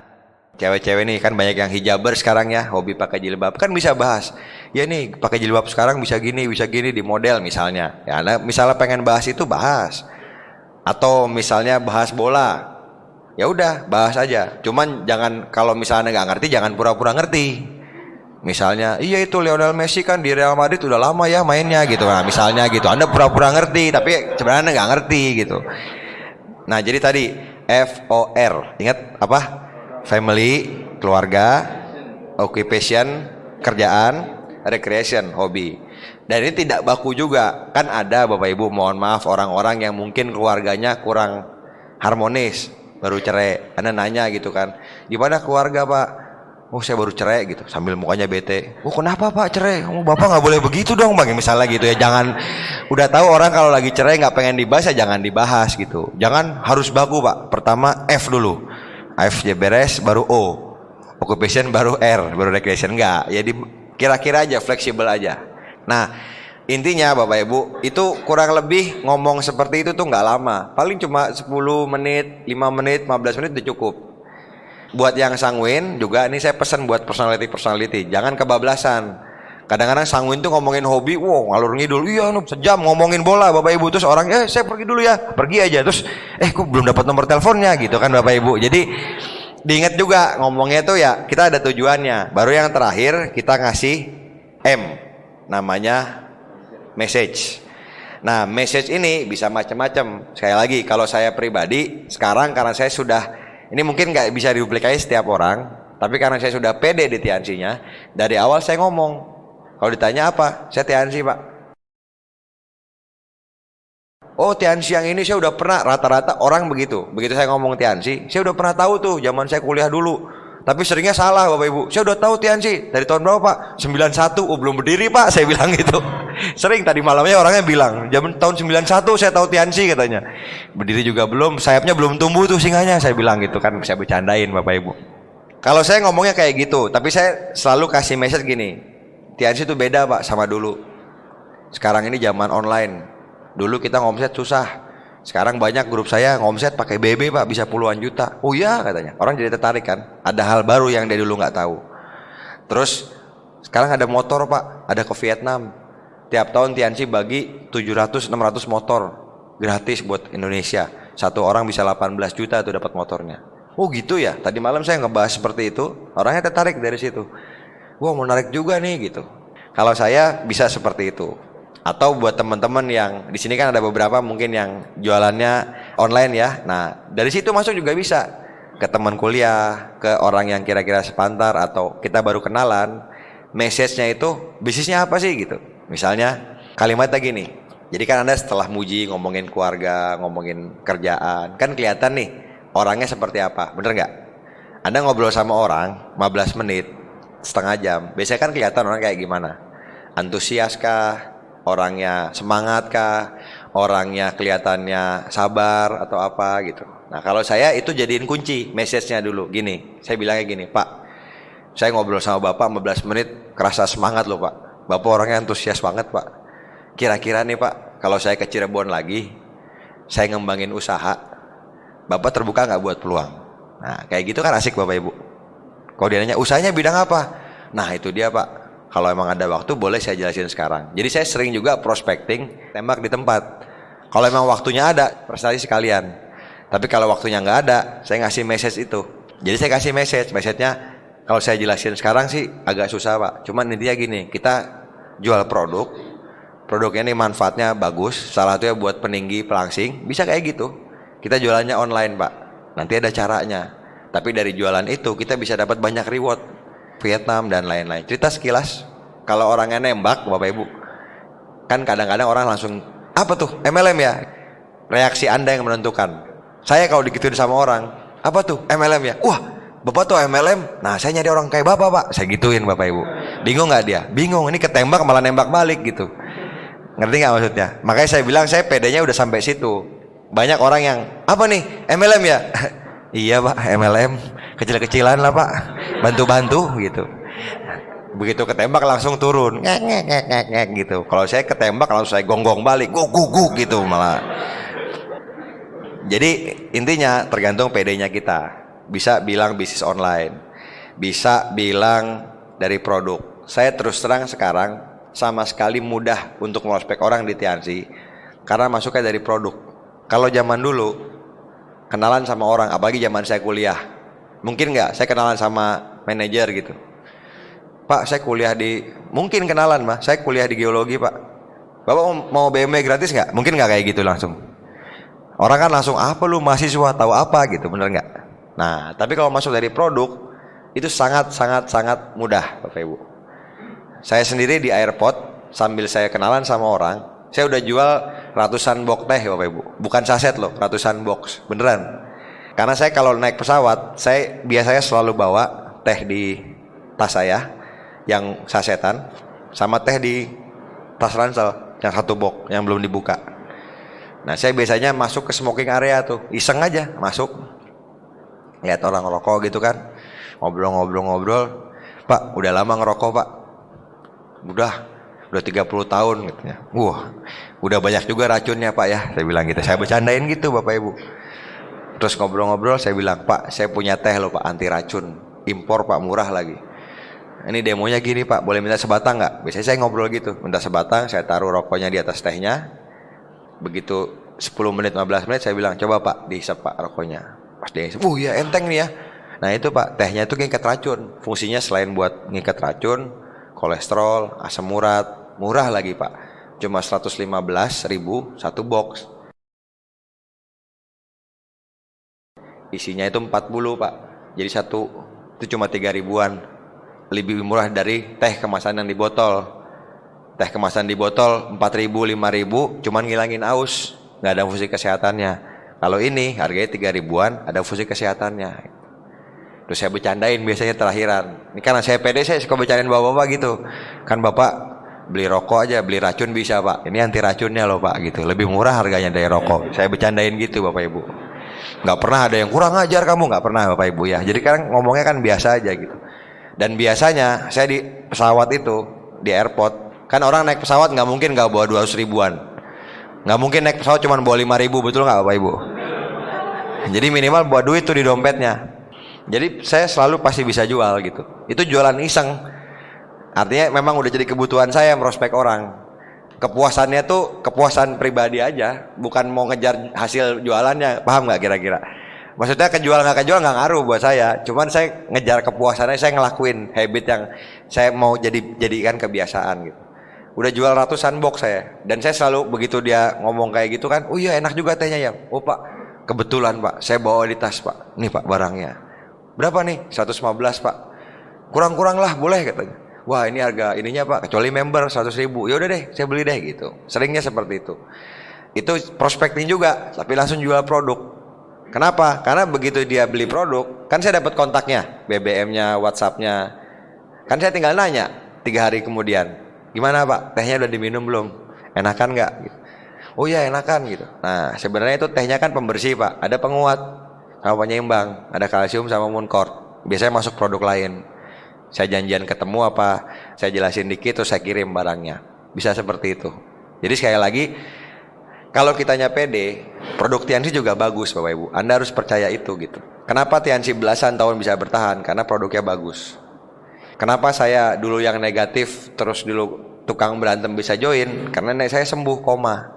cewek-cewek nih kan banyak yang hijaber sekarang ya, hobi pakai jilbab, kan bisa bahas. Ya nih pakai jilbab sekarang bisa gini di model misalnya. Ya Anda misalnya pengen bahas itu bahas. Atau misalnya bahas bola. Ya udah bahas aja. Cuman jangan, kalau misalnya nggak ngerti jangan pura-pura ngerti. Misalnya, iya itu Lionel Messi kan di Real Madrid udah lama ya mainnya gitu. Nah, misalnya gitu. Anda pura-pura ngerti tapi sebenarnya nggak ngerti gitu. Nah, jadi tadi FOR. Ingat apa? Family, keluarga, occupation, kerjaan, recreation, hobi. Dan ini tidak baku juga. Kan ada Bapak Ibu, mohon maaf, orang-orang yang mungkin keluarganya kurang harmonis, baru cerai. Anda nanya gitu kan, gimana keluarga Pak? Oh saya baru cerai gitu, sambil mukanya bete. Oh kenapa Pak cerai? Oh Bapak nggak boleh begitu dong Bang, misalnya gitu ya. Jangan, udah tahu orang kalau lagi cerai nggak pengen dibahas ya jangan dibahas gitu. Jangan harus baku Pak. Pertama F dulu. F beres baru O, occupation baru R, baru recreation. Enggak, jadi kira-kira aja, fleksibel aja. Nah intinya Bapak Ibu itu kurang lebih ngomong seperti itu tuh nggak lama, paling cuma 10 menit, 5 menit, 15 menit udah cukup. Buat yang sanguin juga, ini saya pesan buat personality, jangan kebablasan. Kadang-kadang sanguin tuh ngomongin hobi, wow ngalur ngidul, iya sejam ngomongin bola Bapak Ibu, terus orang saya pergi dulu ya, pergi aja, terus kok belum dapat nomor teleponnya gitu kan Bapak Ibu. Jadi diingat juga ngomongnya tuh ya kita ada tujuannya. Baru yang terakhir kita ngasih M, namanya message. Nah message ini bisa macam-macam. Sekali lagi kalau saya pribadi sekarang, karena saya sudah, ini mungkin nggak bisa diduplikasi setiap orang, tapi karena saya sudah pede di Tiansinya, dari awal saya ngomong. Kalau ditanya apa? Saya Tiansi Pak. Oh Tiansi yang ini saya udah pernah, rata-rata orang begitu. Begitu saya ngomong Tiansi, saya udah pernah tahu tuh zaman saya kuliah dulu. Tapi seringnya salah Bapak Ibu. Saya udah tahu Tiansi dari tahun berapa Pak? 91. Oh belum berdiri Pak, saya bilang gitu. Sering tadi malamnya orangnya bilang, zaman tahun 91 saya tahu Tiansi katanya. Berdiri juga belum, sayapnya belum tumbuh tuh singanya, saya bilang gitu kan, saya bercandain Bapak Ibu. Kalau saya ngomongnya kayak gitu, tapi saya selalu kasih message gini. Tiansi itu beda Pak sama dulu. Sekarang ini zaman online. Dulu kita ngomset susah. Sekarang banyak grup saya ngomset pakai BB Pak, bisa puluhan juta. Oh iya katanya. Orang jadi tertarik kan. Ada hal baru yang dia dulu nggak tahu. Terus sekarang ada motor Pak, ada ke Vietnam. Tiap tahun Tiansi bagi 700-600 motor gratis buat Indonesia. Satu orang bisa 18 juta tuh dapat motornya. Oh gitu ya. Tadi malam saya ngebahas seperti itu. Orangnya tertarik dari situ. Wah menarik juga nih gitu. Kalau saya bisa seperti itu. Atau buat teman-teman yang di sini kan ada beberapa mungkin yang jualannya online ya. Nah dari situ masuk juga bisa ke teman kuliah, ke orang yang kira-kira sepantar atau kita baru kenalan. message-nya itu bisnisnya apa sih gitu. Misalnya kalimatnya gini. Jadi kan Anda setelah muji ngomongin keluarga, ngomongin kerjaan, kan kelihatan nih orangnya seperti apa, bener nggak? Anda ngobrol sama orang 15 menit, setengah jam, biasanya kan kelihatan orang kayak gimana. Antusias kah? Orangnya semangat kah? Orangnya kelihatannya sabar atau apa gitu. Nah kalau saya itu jadiin kunci message-nya dulu. Gini, saya bilangnya gini, Pak, saya ngobrol sama Bapak 15 menit, kerasa semangat loh Pak. Bapak orangnya antusias banget Pak. Kira-kira nih Pak, kalau saya ke Cirebon lagi, saya ngembangin usaha, Bapak terbuka nggak buat peluang? Nah kayak gitu kan asik Bapak Ibu. Kalau dia nanya, usahanya bidang apa? Nah itu dia Pak, kalau emang ada waktu boleh saya jelasin sekarang. Jadi saya sering juga prospecting, tembak di tempat. Kalau emang waktunya ada, presentasi sekalian. Tapi kalau waktunya nggak ada, saya ngasih message itu. Jadi saya kasih message-nya kalau saya jelasin sekarang sih agak susah Pak. Cuman intinya gini, kita jual produknya ini manfaatnya bagus, salah satunya buat peninggi pelangsing, bisa kayak gitu. Kita jualannya online Pak, nanti ada caranya. Tapi dari jualan itu kita bisa dapat banyak reward, Vietnam dan lain-lain. Cerita sekilas, kalau orangnya nembak Bapak Ibu, kan kadang-kadang orang langsung, apa tuh MLM ya? Reaksi Anda yang menentukan. Saya kalau digituin sama orang, apa tuh MLM ya? Wah, Bapak tuh MLM, nah saya nyari orang kayak Bapak Pak. Saya gituin Bapak Ibu. Bingung nggak dia? Bingung, ini ketembak malah nembak balik gitu. Ngerti nggak maksudnya? Makanya saya bilang saya pedenya udah sampai situ. Banyak orang yang, apa nih MLM ya? Iya Pak, MLM, kecil-kecilan lah Pak, bantu-bantu gitu. Begitu ketembak langsung turun, ngek gitu. Kalau saya ketembak langsung saya gonggong balik, guk gitu malah. Jadi intinya tergantung PD-nya kita. Bisa bilang bisnis online, bisa bilang dari produk. Saya terus terang sekarang sama sekali mudah untuk prospek orang di Tiansi karena masuknya dari produk. Kalau zaman dulu kenalan sama orang, apalagi zaman saya kuliah, mungkin nggak saya kenalan sama manajer gitu. Pak, saya kuliah di, mungkin kenalan mah, saya kuliah di geologi Pak. Bapak mau BMW gratis nggak? Mungkin nggak kayak gitu langsung. Orang kan langsung, apa lu mahasiswa tahu apa gitu, bener nggak? Nah, tapi kalau masuk dari produk itu sangat mudah Bapak Ibu. Saya sendiri di airport sambil saya kenalan sama orang, saya udah jual ratusan box teh Bapak Ibu. Bukan saset loh, ratusan box, beneran. Karena saya kalau naik pesawat, saya biasanya selalu bawa teh di tas saya yang sasetan, sama teh di tas ransel yang satu box yang belum dibuka. Nah saya biasanya masuk ke smoking area tuh, iseng aja masuk, lihat orang ngerokok gitu kan, ngobrol, Pak udah lama ngerokok Pak? Udah 30 tahun katanya. Wah udah banyak juga racunnya Pak ya, saya bilang gitu. Saya bercandain gitu Bapak Ibu. Terus ngobrol saya bilang, Pak saya punya teh loh Pak, anti racun, impor Pak, murah lagi. Ini demonya gini Pak, boleh minta sebatang nggak? Biasanya saya ngobrol gitu, minta sebatang, saya taruh rokoknya di atas tehnya. Begitu 10 menit 15 menit saya bilang, coba Pak dihisap Pak rokoknya. Pas dia hisap, ya enteng nih ya. Nah itu Pak, tehnya itu ngikat racun. Fungsinya selain buat ngikat racun, kolesterol, asam urat, murah lagi Pak. Cuma 115.000 satu box. Isinya itu 40 Pak. Jadi satu itu cuma 3 ribuan. Lebih murah dari teh kemasan yang di botol. Teh kemasan di botol 4.000, 5.000 cuman ngilangin aus, nggak ada fungsi kesehatannya. Kalau ini harganya 3 ribuan, ada fungsi kesehatannya. Terus saya bercandain biasanya terakhiran. Ini karena saya pede, saya suka bercandain bapak-bapak gitu. Kan Bapak beli rokok aja, beli racun bisa Pak. Ini anti racunnya loh Pak gitu. Lebih murah harganya dari rokok. Saya bercandain gitu Bapak Ibu. Nggak pernah ada yang kurang ajar kamu, nggak pernah Bapak Ibu ya. Jadi kan ngomongnya kan biasa aja gitu. Dan biasanya saya di pesawat itu, di airport, kan orang naik pesawat nggak mungkin nggak bawa 200 ribuan. Nggak mungkin naik pesawat cuma bawa 5.000, betul nggak Bapak Ibu? Jadi minimal bawa duit tuh di dompetnya. Jadi saya selalu pasti bisa jual gitu. Itu jualan iseng. Artinya memang udah jadi kebutuhan saya prospek orang. Kepuasannya tuh kepuasan pribadi aja, bukan mau ngejar hasil jualannya. Paham nggak kira-kira? Maksudnya kejual nggak ngaruh buat saya. Cuman saya ngejar kepuasannya, saya ngelakuin habit yang saya mau jadikan kebiasaan gitu. Udah jual ratusan box saya, dan saya selalu begitu dia ngomong kayak gitu kan, oh iya enak juga tehnya ya. Oh Pak, kebetulan Pak, saya bawa di tas Pak. Nih Pak barangnya. Berapa nih? 115 Pak. Kurang-kurang lah boleh katanya. Wah ini harga ininya Pak, kecuali member 100.000. Ya udah deh, saya beli deh gitu. Seringnya seperti itu. Itu prospecting juga, tapi langsung jual produk. Kenapa? Karena begitu dia beli produk, kan saya dapat kontaknya, BBM-nya, WhatsApp-nya. Kan saya tinggal nanya 3 hari kemudian, gimana Pak? Tehnya udah diminum belum? Enakan nggak? Gitu. Oh ya enakan gitu. Nah sebenarnya itu tehnya kan pembersih Pak, ada penguat sama penyeimbang, ada kalsium sama Mooncort. Biasanya masuk produk lain. Saya janjian ketemu apa, saya jelasin dikit terus saya kirim barangnya. Bisa seperti itu. Jadi sekali lagi, kalau kitanya pede, produk Tiansi juga bagus Bapak Ibu. Anda harus percaya itu gitu. Kenapa Tiansi belasan tahun bisa bertahan? Karena produknya bagus. Kenapa saya dulu yang negatif terus dulu tukang berantem bisa join? Karena saya sembuh koma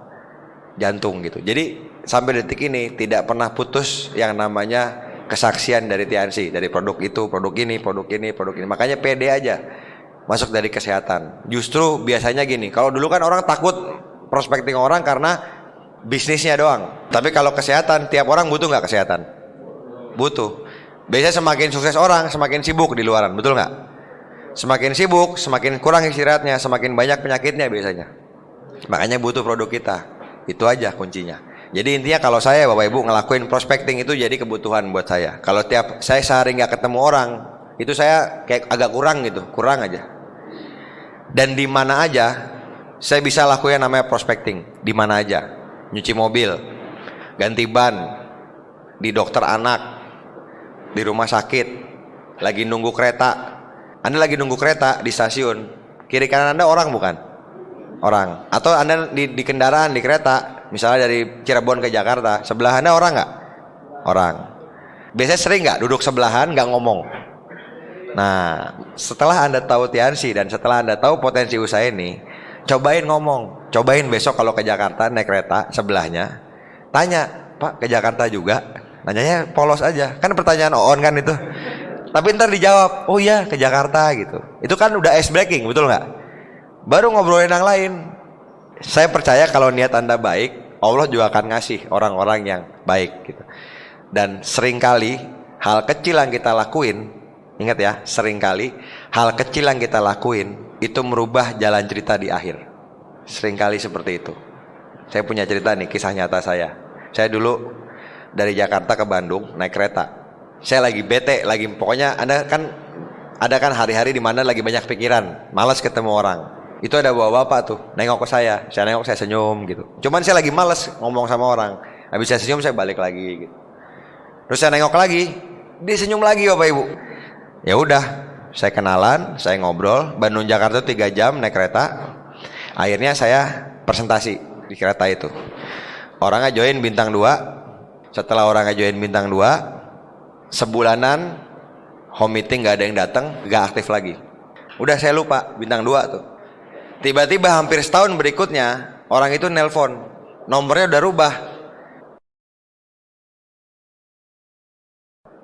jantung gitu. Jadi sampai detik ini tidak pernah putus yang namanya kesaksian dari Tiansi, dari produk itu, produk ini, produk ini, produk ini. Makanya pede aja masuk dari kesehatan. Justru biasanya gini, kalau dulu kan orang takut prospecting orang karena bisnisnya doang. Tapi kalau kesehatan, tiap orang butuh nggak kesehatan? Butuh. Biasanya semakin sukses orang, semakin sibuk di luaran, betul nggak? Semakin sibuk, semakin kurang istirahatnya, semakin banyak penyakitnya biasanya. Makanya butuh produk kita. Itu aja kuncinya. Jadi intinya kalau saya Bapak Ibu ngelakuin prospecting itu jadi kebutuhan buat saya. Kalau tiap saya sehari nggak ketemu orang, itu saya kayak agak kurang gitu, kurang aja. Dan di mana aja saya bisa lakuin namanya prospecting. Di mana aja, nyuci mobil, ganti ban, di dokter anak, di rumah sakit, lagi nunggu kereta. Anda lagi nunggu kereta di stasiun, kiri kanan Anda orang bukan? Orang. Atau Anda di kendaraan di kereta. Misalnya dari Cirebon ke Jakarta, sebelah Anda orang nggak? Orang. Biasanya sering nggak duduk sebelahan nggak ngomong. Nah, setelah Anda tahu Tiansi dan setelah Anda tahu potensi usaha ini, cobain ngomong. Cobain besok kalau ke Jakarta naik kereta sebelahnya, tanya, Pak ke Jakarta juga? Nanyanya polos aja. Kan pertanyaan on kan itu. Tapi ntar dijawab, oh iya ke Jakarta gitu. Itu kan udah ice breaking, betul nggak? Baru ngobrolin yang lain. Saya percaya kalau niat Anda baik, Allah juga akan ngasih orang-orang yang baik gitu. Dan seringkali hal kecil yang kita lakuin, ingat ya, seringkali hal kecil yang kita lakuin itu merubah jalan cerita di akhir. Seringkali seperti itu. Saya punya cerita nih, kisah nyata saya. Saya dulu dari Jakarta ke Bandung naik kereta. Saya lagi bete, lagi pokoknya ada kan hari-hari di mana lagi banyak pikiran, malas ketemu orang. Itu ada bapak-bapak tuh nengok ke saya nengok, saya senyum gitu. Cuman saya lagi males ngomong sama orang. Habis saya senyum saya balik lagi gitu. Terus saya nengok lagi, dia senyum lagi Bapak Ibu. Ya udah, saya kenalan, saya ngobrol. Bandung Jakarta 3 jam naik kereta. Akhirnya saya presentasi di kereta itu. Orangnya join bintang 2. Setelah orangnya join bintang 2, sebulanan home meeting gak ada yang datang, gak aktif lagi. Udah saya lupa bintang 2 tuh. Tiba-tiba hampir setahun berikutnya orang itu nelpon, nomornya udah rubah.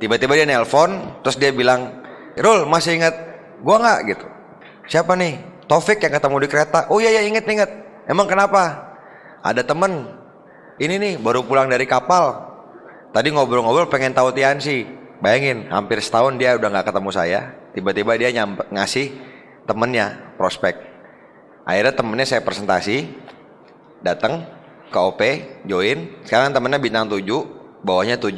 Tiba-tiba dia nelpon, terus dia bilang, Rul masih ingat gua nggak gitu? Siapa nih? Taufik yang ketemu di kereta. Oh iya inget. Emang kenapa? Ada temen, ini nih baru pulang dari kapal. Tadi ngobrol-ngobrol pengen tahu Tiansi. Bayangin, hampir setahun dia udah nggak ketemu saya. Tiba-tiba dia ngasih temennya prospek. Akhirnya temennya saya presentasi, datang ke OP, join. Sekarang temennya bintang 7, bawahnya 7.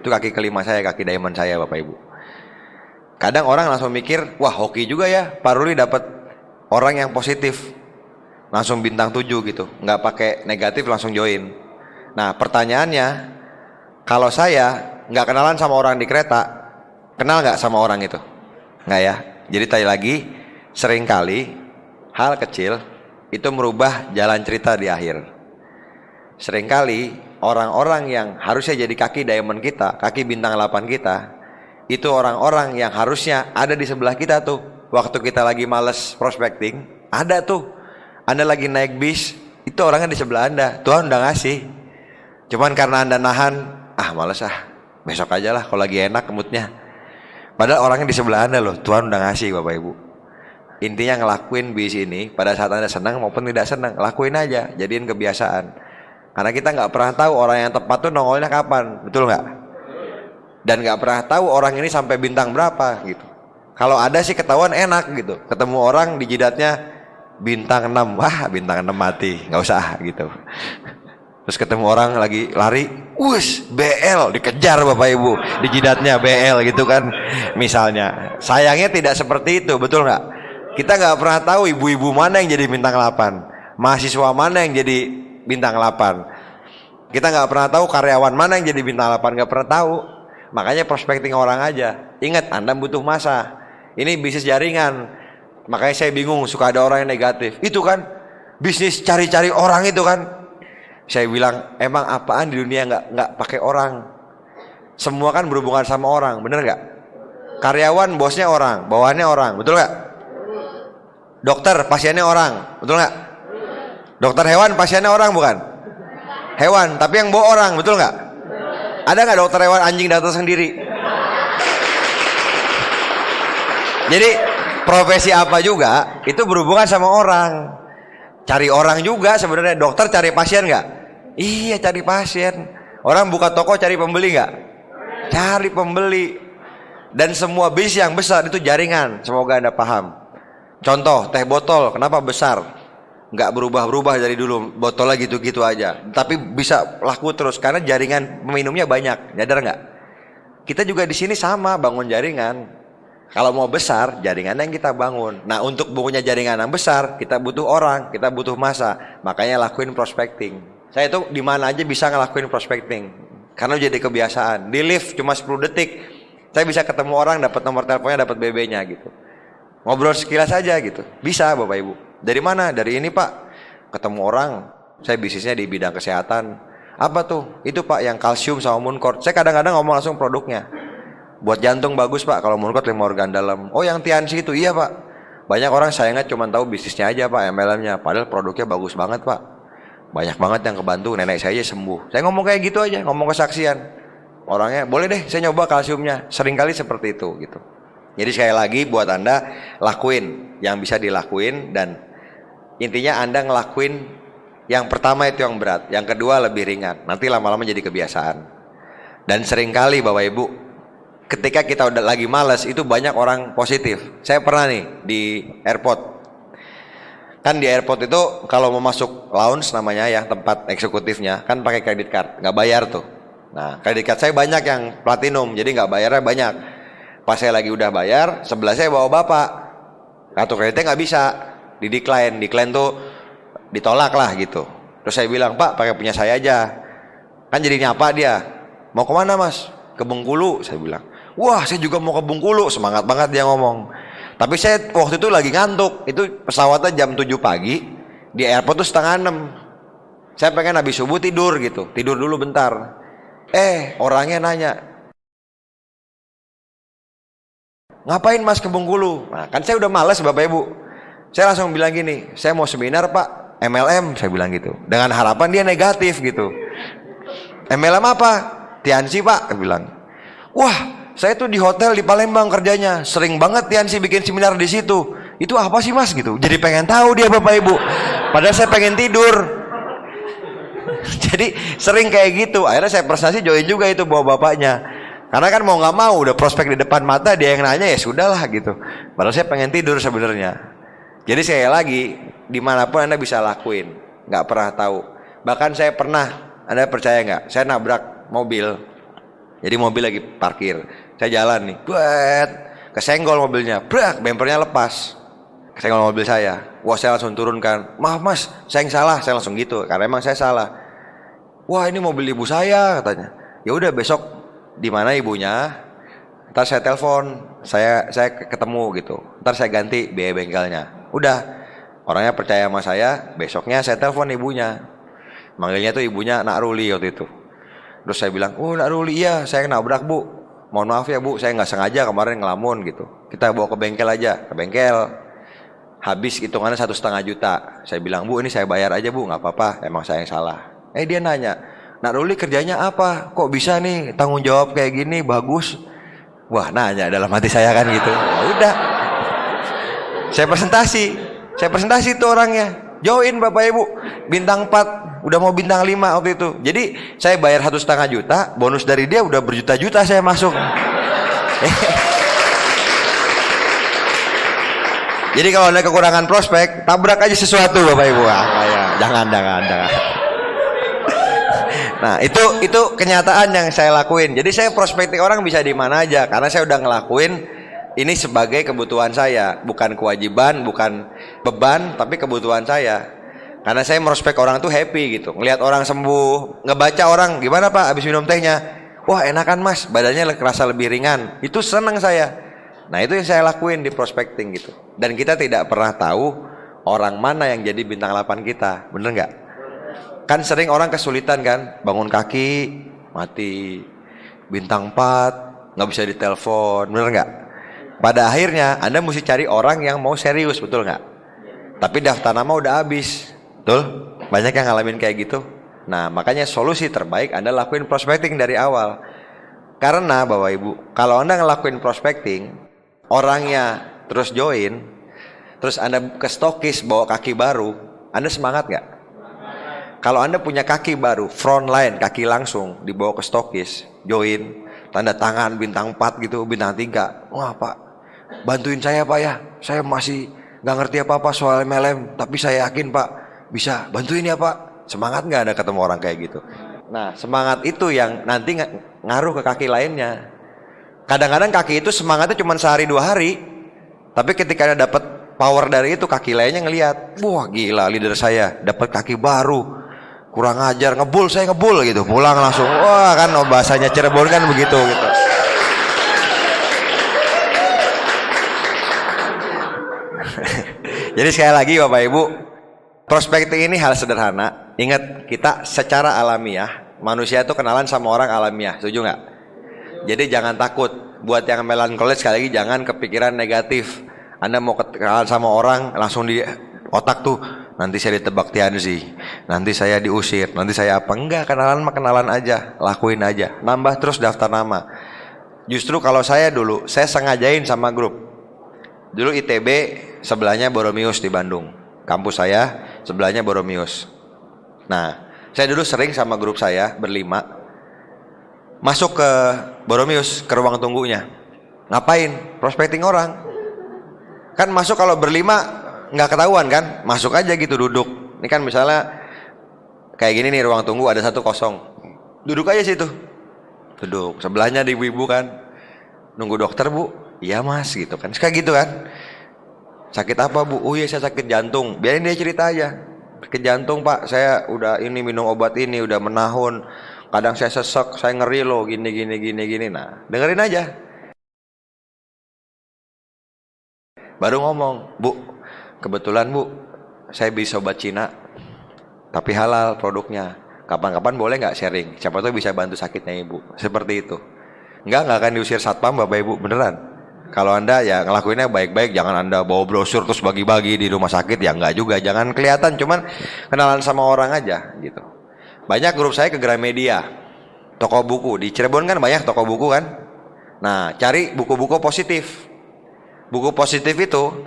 Itu kaki kelima saya, kaki diamond saya Bapak Ibu. Kadang orang langsung mikir, wah hoki juga ya, Pak Ruli dapat orang yang positif, langsung bintang 7 gitu, nggak pakai negatif langsung join. Nah pertanyaannya, kalau saya nggak kenalan sama orang di kereta, kenal nggak sama orang itu? Nggak ya. Jadi tadi lagi, seringkali hal kecil itu merubah jalan cerita di akhir. Seringkali orang-orang yang harusnya jadi kaki diamond kita, kaki bintang 8 kita, itu orang-orang yang harusnya ada di sebelah kita tuh. Waktu kita lagi males prospecting, ada tuh. Anda lagi naik bis, itu orangnya di sebelah Anda. Tuhan udah ngasih. Cuman karena Anda nahan, males besok aja lah kalau lagi enak moodnya. Padahal orangnya di sebelah Anda loh. Tuhan udah ngasih Bapak Ibu. Intinya ngelakuin bis ini pada saat Anda senang maupun tidak senang, lakuin aja, jadiin kebiasaan. Karena kita nggak pernah tahu orang yang tepat tuh nongolnya kapan, betul nggak? Dan nggak pernah tahu orang ini sampai bintang berapa gitu. Kalau ada sih ketahuan enak gitu. Ketemu orang di jidatnya bintang 6, wah bintang 6 mati, nggak usah gitu. Terus ketemu orang lagi lari, wus BL, dikejar Bapak Ibu di jidatnya BL gitu kan. Misalnya, sayangnya tidak seperti itu, betul nggak? Kita nggak pernah tahu ibu-ibu mana yang jadi bintang 8, mahasiswa mana yang jadi bintang 8. Kita nggak pernah tahu karyawan mana yang jadi bintang 8, nggak pernah tahu. Makanya prospecting orang aja. Ingat, Anda butuh masa. Ini bisnis jaringan. Makanya saya bingung, suka ada orang yang negatif. Itu kan bisnis cari-cari orang itu kan. Saya bilang, emang apaan di dunia nggak pakai orang? Semua kan berhubungan sama orang, bener nggak? Karyawan bosnya orang, bawahannya orang, betul nggak? Dokter pasiennya orang, betul nggak? Dokter hewan pasiennya orang bukan? Hewan, tapi yang bawa orang, betul nggak? Ada nggak dokter hewan anjing datang sendiri? Jadi profesi apa juga itu berhubungan sama orang. Cari orang juga sebenarnya. Dokter cari pasien nggak? Iya, cari pasien. Orang buka toko cari pembeli nggak? Cari pembeli. Dan semua bisnis yang besar itu jaringan. Semoga Anda paham. Contoh teh botol, kenapa besar? Nggak berubah-berubah dari dulu, botolnya gitu-gitu aja. Tapi bisa laku terus karena jaringan peminumnya banyak. Nyadar nggak? Kita juga di sini sama, bangun jaringan. Kalau mau besar, jaringan yang kita bangun. Nah, untuk punya jaringan yang besar, kita butuh orang, kita butuh masa. Makanya lakuin prospecting. Saya itu di mana aja bisa ngelakuin prospecting. Karena jadi kebiasaan. Di lift cuma 10 detik, saya bisa ketemu orang, dapat nomor teleponnya, dapat BB-nya gitu. Ngobrol sekilas aja gitu. Bisa Bapak Ibu. Dari mana? Dari ini Pak. Ketemu orang, saya bisnisnya di bidang kesehatan. Apa tuh? Itu Pak yang kalsium sama Mooncort. Saya kadang-kadang ngomong langsung produknya. Buat jantung bagus Pak, kalau Mooncort 5 organ dalam. Oh yang Tiansi itu, iya Pak. Banyak orang sayangnya cuma tahu bisnisnya aja Pak, MLM-nya. Padahal produknya bagus banget Pak. Banyak banget yang kebantu, nenek saya aja sembuh. Saya ngomong kayak gitu aja, ngomong kesaksian. Orangnya, boleh deh saya nyoba kalsiumnya. Seringkali seperti itu gitu. Jadi sekali lagi buat Anda, lakuin yang bisa dilakuin. Dan intinya Anda ngelakuin yang pertama itu yang berat, yang kedua lebih ringan. Nanti lama-lama jadi kebiasaan. Dan seringkali Bapak Ibu, ketika kita udah lagi malas, itu banyak orang positif. Saya pernah nih di airport. Kan di airport itu kalau mau masuk lounge namanya ya, tempat eksekutifnya, kan pakai kredit card, nggak bayar tuh. Nah, kredit card saya banyak yang platinum, jadi nggak bayarnya banyak. Pas saya lagi udah bayar, sebelah saya bawa bapak. Kartu kreditnya nggak bisa, di decline tuh ditolak lah gitu. Terus saya bilang, Pak pakai punya saya aja. Kan jadi nyapa dia. Mau kemana Mas? Ke Bengkulu, saya bilang. Wah saya juga mau ke Bengkulu, semangat banget dia ngomong. Tapi saya waktu itu lagi ngantuk, itu pesawatnya jam 7 pagi, di airport tuh setengah 6. Saya pengen habis subuh tidur gitu, tidur dulu bentar. Orangnya nanya, ngapain Mas ke Bengkulu? Nah kan saya udah malas Bapak Ibu. Saya langsung bilang gini, saya mau seminar Pak, MLM, saya bilang gitu. Dengan harapan dia negatif gitu. MLM apa? Tiansi Pak, saya bilang. Wah, saya tuh di hotel di Palembang kerjanya, sering banget Tiansi bikin seminar di situ. Itu apa sih Mas gitu? Jadi pengen tahu dia Bapak Ibu. Padahal saya pengen tidur. Jadi sering kayak gitu. Akhirnya saya prestasi join juga itu bawa bapaknya. Karena kan mau nggak mau udah prospek di depan mata, dia yang nanya ya sudahlah gitu. Padahal saya pengen tidur sebenarnya. Jadi sekali lagi, dimanapun Anda bisa lakuin, nggak pernah tahu. Bahkan saya pernah, Anda percaya nggak? Saya nabrak mobil. Jadi mobil lagi parkir, saya jalan nih, buat kesenggol mobilnya, brak, bempernya lepas, kesenggol mobil saya. Wah saya langsung turunkan, maaf Mas, saya yang salah, saya langsung gitu, karena emang saya salah. Wah ini mobil ibu saya katanya. Ya udah besok di mana ibunya? Ntar saya telepon, saya ketemu gitu. Ntar saya ganti biaya bengkelnya. Udah, orangnya percaya sama saya. Besoknya saya telepon ibunya. Manggilnya tuh ibunya Nak Ruli waktu itu. Terus saya bilang, oh Nak Ruli iya, saya nabrak Bu. Mohon maaf ya Bu, saya nggak sengaja kemarin ngelamun gitu. Kita bawa ke bengkel aja, ke bengkel. Habis hitungannya 1,5 juta. Saya bilang Bu, ini saya bayar aja Bu, nggak apa-apa. Emang saya yang salah. Dia nanya, Nak Ruli kerjanya apa? Kok bisa nih tanggung jawab kayak gini, bagus. Wah nanya dalam hati saya kan gitu. Ya udah, saya presentasi tuh orangnya. Join Bapak Ibu, bintang 4, udah mau bintang 5 waktu itu. Jadi saya bayar 1,5 juta, bonus dari dia udah berjuta-juta saya masuk. Jadi kalau ada kekurangan prospek, tabrak aja sesuatu Bapak Ibu. Jangan. Nah, itu kenyataan yang saya lakuin. Jadi saya prospekting orang bisa di mana aja karena saya udah ngelakuin ini sebagai kebutuhan saya, bukan kewajiban, bukan beban, tapi kebutuhan saya. Karena saya merospek orang tuh happy gitu. Ngelihat orang sembuh, ngebaca orang, gimana Pak habis minum tehnya? Wah, enakan Mas, badannya kerasa lebih ringan. Itu senang saya. Nah, itu yang saya lakuin di prospecting gitu. Dan kita tidak pernah tahu orang mana yang jadi bintang 8 kita. Bener nggak? Kan sering orang kesulitan kan, bangun kaki mati, bintang 4 nggak bisa ditelepon, bener nggak? Pada akhirnya Anda mesti cari orang yang mau serius, betul nggak? Tapi daftar nama udah habis, betul? Banyak yang ngalamin kayak gitu. Nah, makanya solusi terbaik Anda lakuin prospecting dari awal. Karena Bapak Ibu, kalau Anda ngelakuin prospecting, orangnya terus join, terus Anda ke stokis bawa kaki baru, Anda semangat nggak? Kalau Anda punya kaki baru, front line, kaki langsung dibawa ke stokis, join, tanda tangan bintang 4 gitu, bintang 3. Wah Pak, bantuin saya Pak ya, saya masih nggak ngerti apa-apa soal MLM, tapi saya yakin Pak bisa, bantuin ya Pak. Semangat nggak Anda ketemu orang kayak gitu? Nah, semangat itu yang nanti ngaruh ke kaki lainnya. Kadang-kadang kaki itu semangatnya cuma sehari 2 hari, tapi ketika Anda dapat power dari itu, kaki lainnya ngelihat, wah gila leader saya dapat kaki baru, kurang ajar, ngebul saya ngebul gitu, pulang langsung, wah kan bahasanya Cirebon kan begitu gitu. Jadi sekali lagi Bapak Ibu, prospecting ini hal sederhana. Ingat, kita secara alamiah, manusia itu kenalan sama orang alamiah, setuju nggak? Jadi jangan takut. Buat yang melankolis sekali lagi jangan kepikiran negatif. Anda mau kenalan sama orang langsung di otak tuh, nanti saya ditebak Tianzi, nanti saya diusir, nanti saya apa? Enggak, kenalan mah kenalan aja, lakuin aja, nambah terus daftar nama. Justru kalau saya dulu, saya sengajain sama grup. Dulu ITB sebelahnya Boromius di Bandung, kampus saya sebelahnya Boromius. Nah, saya dulu sering sama grup saya berlima masuk ke Boromius, ke ruang tunggunya. Ngapain? Prospecting orang. Kan masuk kalau berlima nggak ketahuan kan, masuk aja gitu, duduk. Ini kan misalnya kayak gini nih, ruang tunggu ada 1 kosong, duduk aja situ, duduk sebelahnya di ibu-ibu kan, nunggu dokter Bu, iya Mas gitu kan, kayak gitu kan. Sakit apa Bu? Oh iya saya sakit jantung. Biarin dia cerita aja, sakit jantung Pak, saya udah ini minum obat ini udah menahun, kadang saya sesek, saya ngeri loh, gini. Nah, dengerin aja. Baru ngomong, Bu, kebetulan Bu, saya bisa obat Cina, tapi halal produknya. Kapan-kapan boleh nggak sharing? Siapa tahu bisa bantu sakitnya Ibu. Seperti itu. Nggak akan diusir satpam Bapak Ibu, beneran. Kalau Anda ya ngelakuinnya baik-baik, jangan Anda bawa brosur terus bagi-bagi di rumah sakit, ya nggak juga. Jangan kelihatan, cuman kenalan sama orang aja gitu. Banyak grup saya ke Gramedia, toko buku. Di Cirebon kan banyak toko buku kan. Nah, cari buku-buku positif. Buku positif itu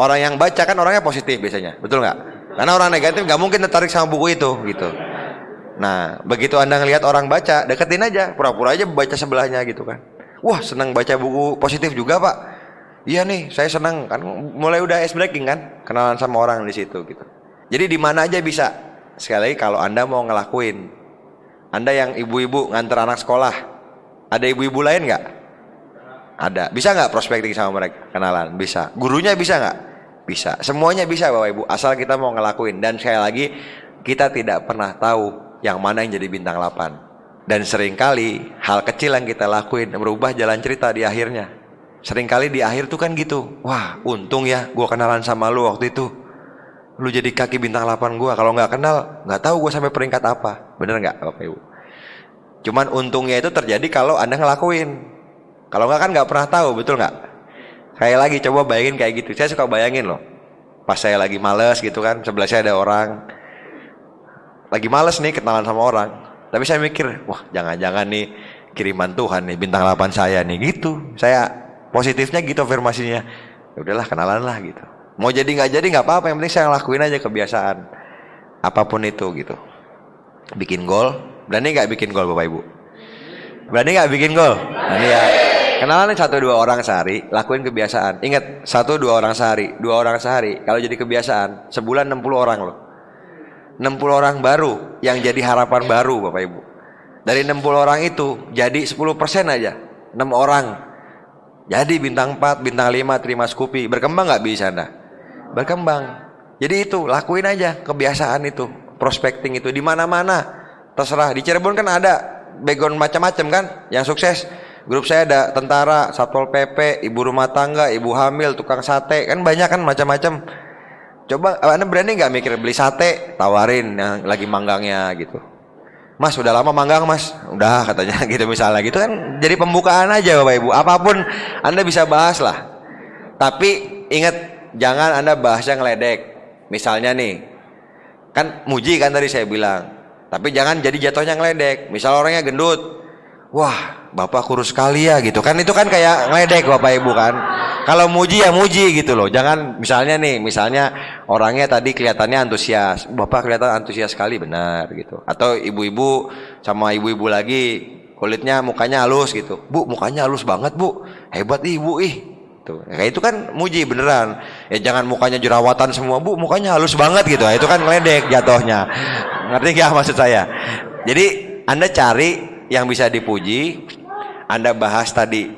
orang yang baca kan orangnya positif biasanya, betul nggak? Karena orang negatif nggak mungkin tertarik sama buku itu gitu. Nah, begitu Anda ngelihat orang baca, deketin aja, pura-pura aja baca sebelahnya gitu kan. Wah, senang baca buku positif juga Pak. Iya nih, saya senang kan, mulai udah ice breaking kan, kenalan sama orang di situ gitu. Jadi di mana aja bisa. Sekali lagi kalau Anda mau ngelakuin, Anda yang ibu-ibu nganter anak sekolah, ada ibu-ibu lain nggak? Ada. Bisa nggak prospecting sama mereka? Kenalan? Bisa. Gurunya bisa nggak? Bisa. Semuanya bisa Bapak Ibu, asal kita mau ngelakuin. Dan sekali lagi, kita tidak pernah tahu yang mana yang jadi bintang 8. Dan seringkali hal kecil yang kita lakuin merubah jalan cerita di akhirnya. Seringkali di akhir tuh kan gitu, wah untung ya gue kenalan sama lu waktu itu, lu jadi kaki bintang 8 gue. Kalau nggak kenal, nggak tahu gue sampai peringkat apa. Bener nggak Bapak Ibu? Cuman untungnya itu terjadi kalau Anda ngelakuin. Kalau nggak kan nggak pernah tahu, betul nggak? Kayak lagi coba bayangin kayak gitu. Saya suka bayangin loh, pas saya lagi males gitu kan, sebelah saya ada orang lagi males nih kenalan sama orang, tapi saya mikir, wah jangan-jangan nih kiriman Tuhan nih, bintang 8 saya nih gitu. Saya positifnya gitu afirmasinya. Ya udahlah, kenalan lah gitu. Mau jadi nggak apa-apa, yang penting saya lakuin aja kebiasaan apapun itu gitu. Bikin gol, berani nggak bikin gol Bapak Ibu? Berani nggak bikin gol? Berani ya. Kenalan 1-2 orang sehari, lakuin kebiasaan. Ingat, 1-2 orang sehari, 2 orang sehari. Kalau jadi kebiasaan, sebulan 60 orang loh. 60 orang baru yang jadi harapan baru Bapak Ibu. Dari 60 orang itu jadi 10% aja. 6 orang jadi bintang 4, bintang 5, terima Scoopy. Berkembang nggak bisa Anda? Berkembang. Jadi itu lakuin aja kebiasaan itu, prospecting itu di mana-mana. Terserah. Di Cirebon kan ada background macam-macam kan yang sukses. Grup saya ada tentara, satpol PP, ibu rumah tangga, ibu hamil, tukang sate, kan banyak kan macam-macam. Coba Anda berani nggak mikir beli sate, tawarin yang lagi manggangnya gitu. Mas udah lama manggang mas, udah katanya gitu misalnya gitu kan, jadi pembukaan aja Bapak Ibu. Apapun Anda bisa bahas lah. Tapi ingat jangan Anda bahasnya ngeledek. Misalnya nih, kan muji kan tadi saya bilang. Tapi jangan jadi jatuhnya ngeledek. Misal orangnya gendut, wah bapak kurus sekali ya gitu kan, itu kan kayak ngeledek Bapak Ibu kan. Kalau muji ya muji gitu loh. Jangan misalnya nih, misalnya orangnya tadi kelihatannya antusias, bapak kelihatan antusias sekali, benar gitu. Atau ibu-ibu sama ibu-ibu lagi kulitnya mukanya halus gitu, bu mukanya halus banget bu, hebat ibu ih. Tuh, kayak itu kan muji beneran. Ya jangan mukanya jerawatan semua, bu mukanya halus banget gitu. Itu kan ngeledek jatuhnya. Ngerti gak maksud saya? Jadi Anda cari yang bisa dipuji, Anda bahas tadi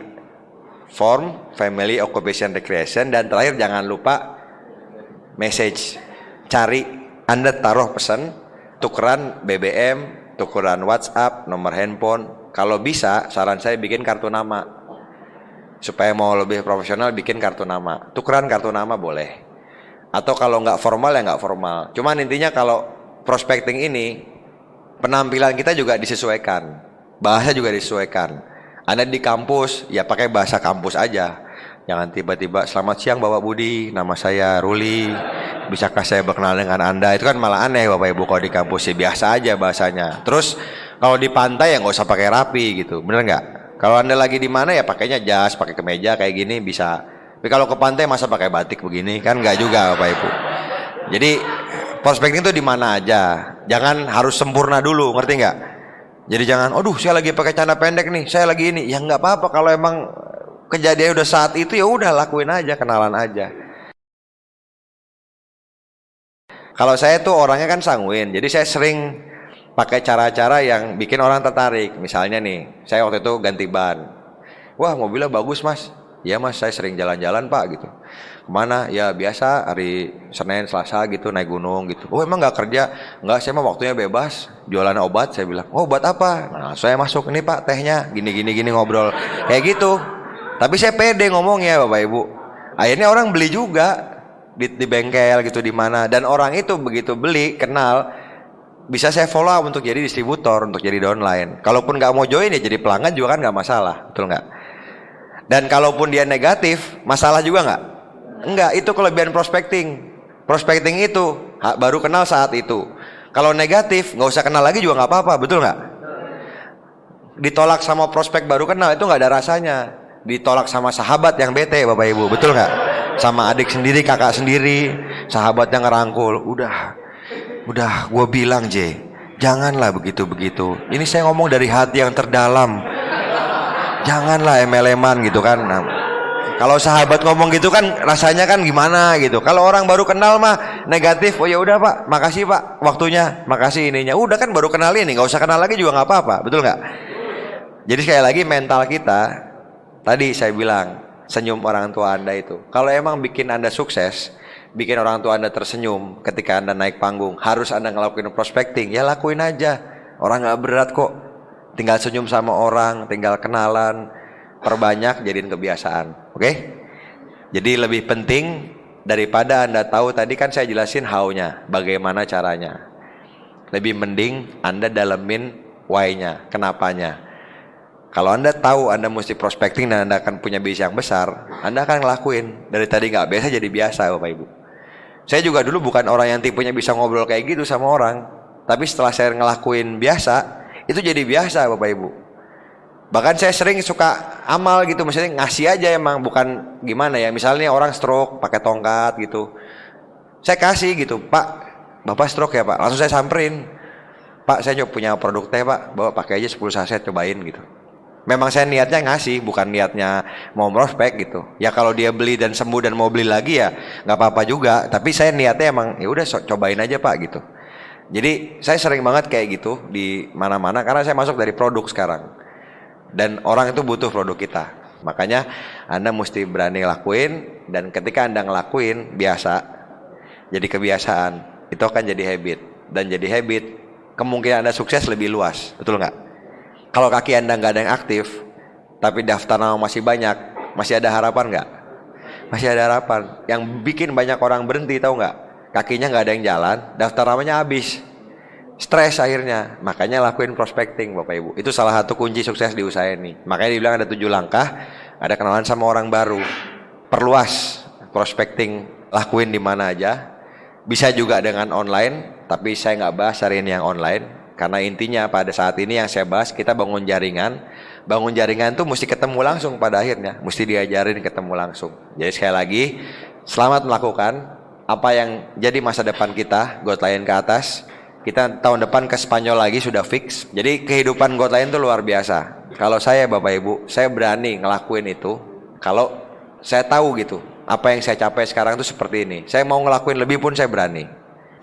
form, family, occupation, recreation, dan terakhir jangan lupa message. Cari, Anda taruh pesan, tukeran BBM, tukeran WhatsApp, nomor handphone. Kalau bisa, saran saya bikin kartu nama. Supaya mau lebih profesional, bikin kartu nama. Tukeran kartu nama boleh. Atau kalau nggak formal ya nggak formal. Cuman intinya kalau prospecting ini, penampilan kita juga disesuaikan. Bahasa juga disesuaikan. Anda di kampus, ya pakai bahasa kampus aja. Jangan tiba-tiba, selamat siang Bapak Budi, nama saya Ruli. Bisakah saya berkenalan dengan Anda? Itu kan malah aneh Bapak Ibu kalau di kampus, ya biasa aja bahasanya. Terus kalau di pantai ya nggak usah pakai rapi gitu, bener nggak? Kalau Anda lagi di mana ya pakainya jas, pakai kemeja kayak gini bisa. Tapi kalau ke pantai masa pakai batik begini kan nggak juga Bapak Ibu. Jadi prospecting itu di mana aja. Jangan harus sempurna dulu, ngerti nggak? Jadi jangan, aduh saya lagi pakai celana pendek nih, saya lagi ini. Ya nggak apa-apa kalau emang kejadian udah saat itu ya udah lakuin aja, kenalan aja. Kalau saya tuh orangnya kan sanguin, jadi saya sering pakai cara-cara yang bikin orang tertarik. Misalnya nih, saya waktu itu ganti ban. Wah mobilnya bagus mas. Ya mas, saya sering jalan-jalan pak gitu. Kemana? Ya biasa hari Senin, Selasa gitu naik gunung gitu. Oh emang nggak kerja? Nggak, saya mah waktunya bebas. Jualan obat, saya bilang. Oh obat apa? Nah saya masuk, ini pak tehnya. Gini ngobrol. Kayak gitu. Tapi saya pede ngomongnya Bapak Ibu. Akhirnya orang beli juga di bengkel gitu di mana. Dan orang itu begitu beli, kenal, bisa saya follow up untuk jadi distributor, untuk jadi downline. Kalaupun nggak mau join ya jadi pelanggan juga kan nggak masalah, betul nggak? Dan kalaupun dia negatif, masalah juga nggak? Enggak, itu kelebihan prospecting. Prospecting itu baru kenal saat itu. Kalau negatif, nggak usah kenal lagi juga nggak apa-apa, betul nggak? Ditolak sama prospek baru kenal itu nggak ada rasanya. Ditolak sama sahabat yang bete Bapak Ibu, betul nggak? Sama adik sendiri, kakak sendiri, sahabat yang ngerangkul, udah gue bilang J, janganlah begitu-begitu. Ini saya ngomong dari hati yang terdalam. Janganlah emel-eman gitu kan. Nah, kalau sahabat ngomong gitu kan rasanya kan gimana gitu. Kalau orang baru kenal mah negatif, oh ya udah Pak, makasih Pak waktunya, makasih ininya. Udah kan baru kenal ini, nggak usah kenal lagi juga nggak apa-apa, betul nggak? Jadi sekali lagi mental kita, tadi saya bilang senyum orang tua Anda itu. Kalau emang bikin Anda sukses, bikin orang tua Anda tersenyum ketika Anda naik panggung, harus Anda ngelakuin prospecting, ya lakuin aja. Orang nggak berat kok. Tinggal senyum sama orang, tinggal kenalan, perbanyak jadiin kebiasaan. Oke? Jadi lebih penting daripada Anda tahu, tadi kan saya jelasin how-nya, bagaimana caranya. Lebih mending Anda dalemin why-nya, kenapanya. Kalau Anda tahu Anda mesti prospecting dan Anda akan punya bisnis yang besar, Anda akan ngelakuin. Dari tadi nggak biasa jadi biasa Bapak Ibu. Saya juga dulu bukan orang yang tipenya bisa ngobrol kayak gitu sama orang. Tapi setelah saya ngelakuin biasa, itu jadi biasa Bapak Ibu. Bahkan saya sering suka amal gitu, maksudnya ngasih aja emang, bukan gimana ya. Misalnya orang stroke pakai tongkat gitu, saya kasih gitu, Pak, Bapak stroke ya Pak, langsung saya samperin. Pak saya punya produk teh Pak, bawa pakai aja 10 saset cobain gitu. Memang saya niatnya ngasih, bukan niatnya mau prospek gitu. Ya kalau dia beli dan sembuh dan mau beli lagi ya nggak apa-apa juga. Tapi saya niatnya emang ya udah cobain aja Pak gitu. Jadi saya sering banget kayak gitu di mana-mana karena saya masuk dari produk sekarang. Dan orang itu butuh produk kita. Makanya Anda mesti berani lakuin, dan ketika Anda ngelakuin biasa, jadi kebiasaan, itu akan jadi habit. Dan jadi habit, kemungkinan Anda sukses lebih luas, betul nggak? Kalau kaki Anda nggak ada yang aktif, tapi daftar nama masih banyak, masih ada harapan nggak? Masih ada harapan. Yang bikin banyak orang berhenti tahu nggak? Kakinya nggak ada yang jalan, daftar namanya habis. Stres akhirnya. Makanya lakuin prospecting Bapak Ibu. Itu salah satu kunci sukses di usaha ini. Makanya dibilang ada 7 langkah, ada kenalan sama orang baru. Perluas prospecting, lakuin di mana aja. Bisa juga dengan online, tapi saya nggak bahas hari ini yang online. Karena intinya pada saat ini yang saya bahas, kita bangun jaringan. Bangun jaringan itu mesti ketemu langsung pada akhirnya. Mesti diajarin ketemu langsung. Jadi sekali lagi, selamat melakukan apa yang jadi masa depan kita, Gotline ke atas. Kita tahun depan ke Spanyol lagi sudah fix. Jadi kehidupan Gotline itu luar biasa. Kalau saya Bapak Ibu, saya berani ngelakuin itu. Kalau saya tahu gitu, apa yang saya capai sekarang itu seperti ini. Saya mau ngelakuin lebih pun saya berani.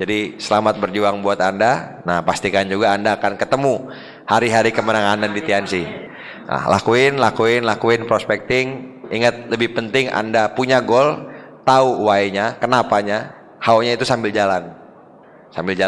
Jadi selamat berjuang buat Anda. Nah pastikan juga Anda akan ketemu hari-hari kemenangan Anda di Tianxi. Nah lakuin prospecting. Ingat lebih penting Anda punya goal, tahu why-nya, kenapanya, how-nya itu sambil jalan. Sambil jalan.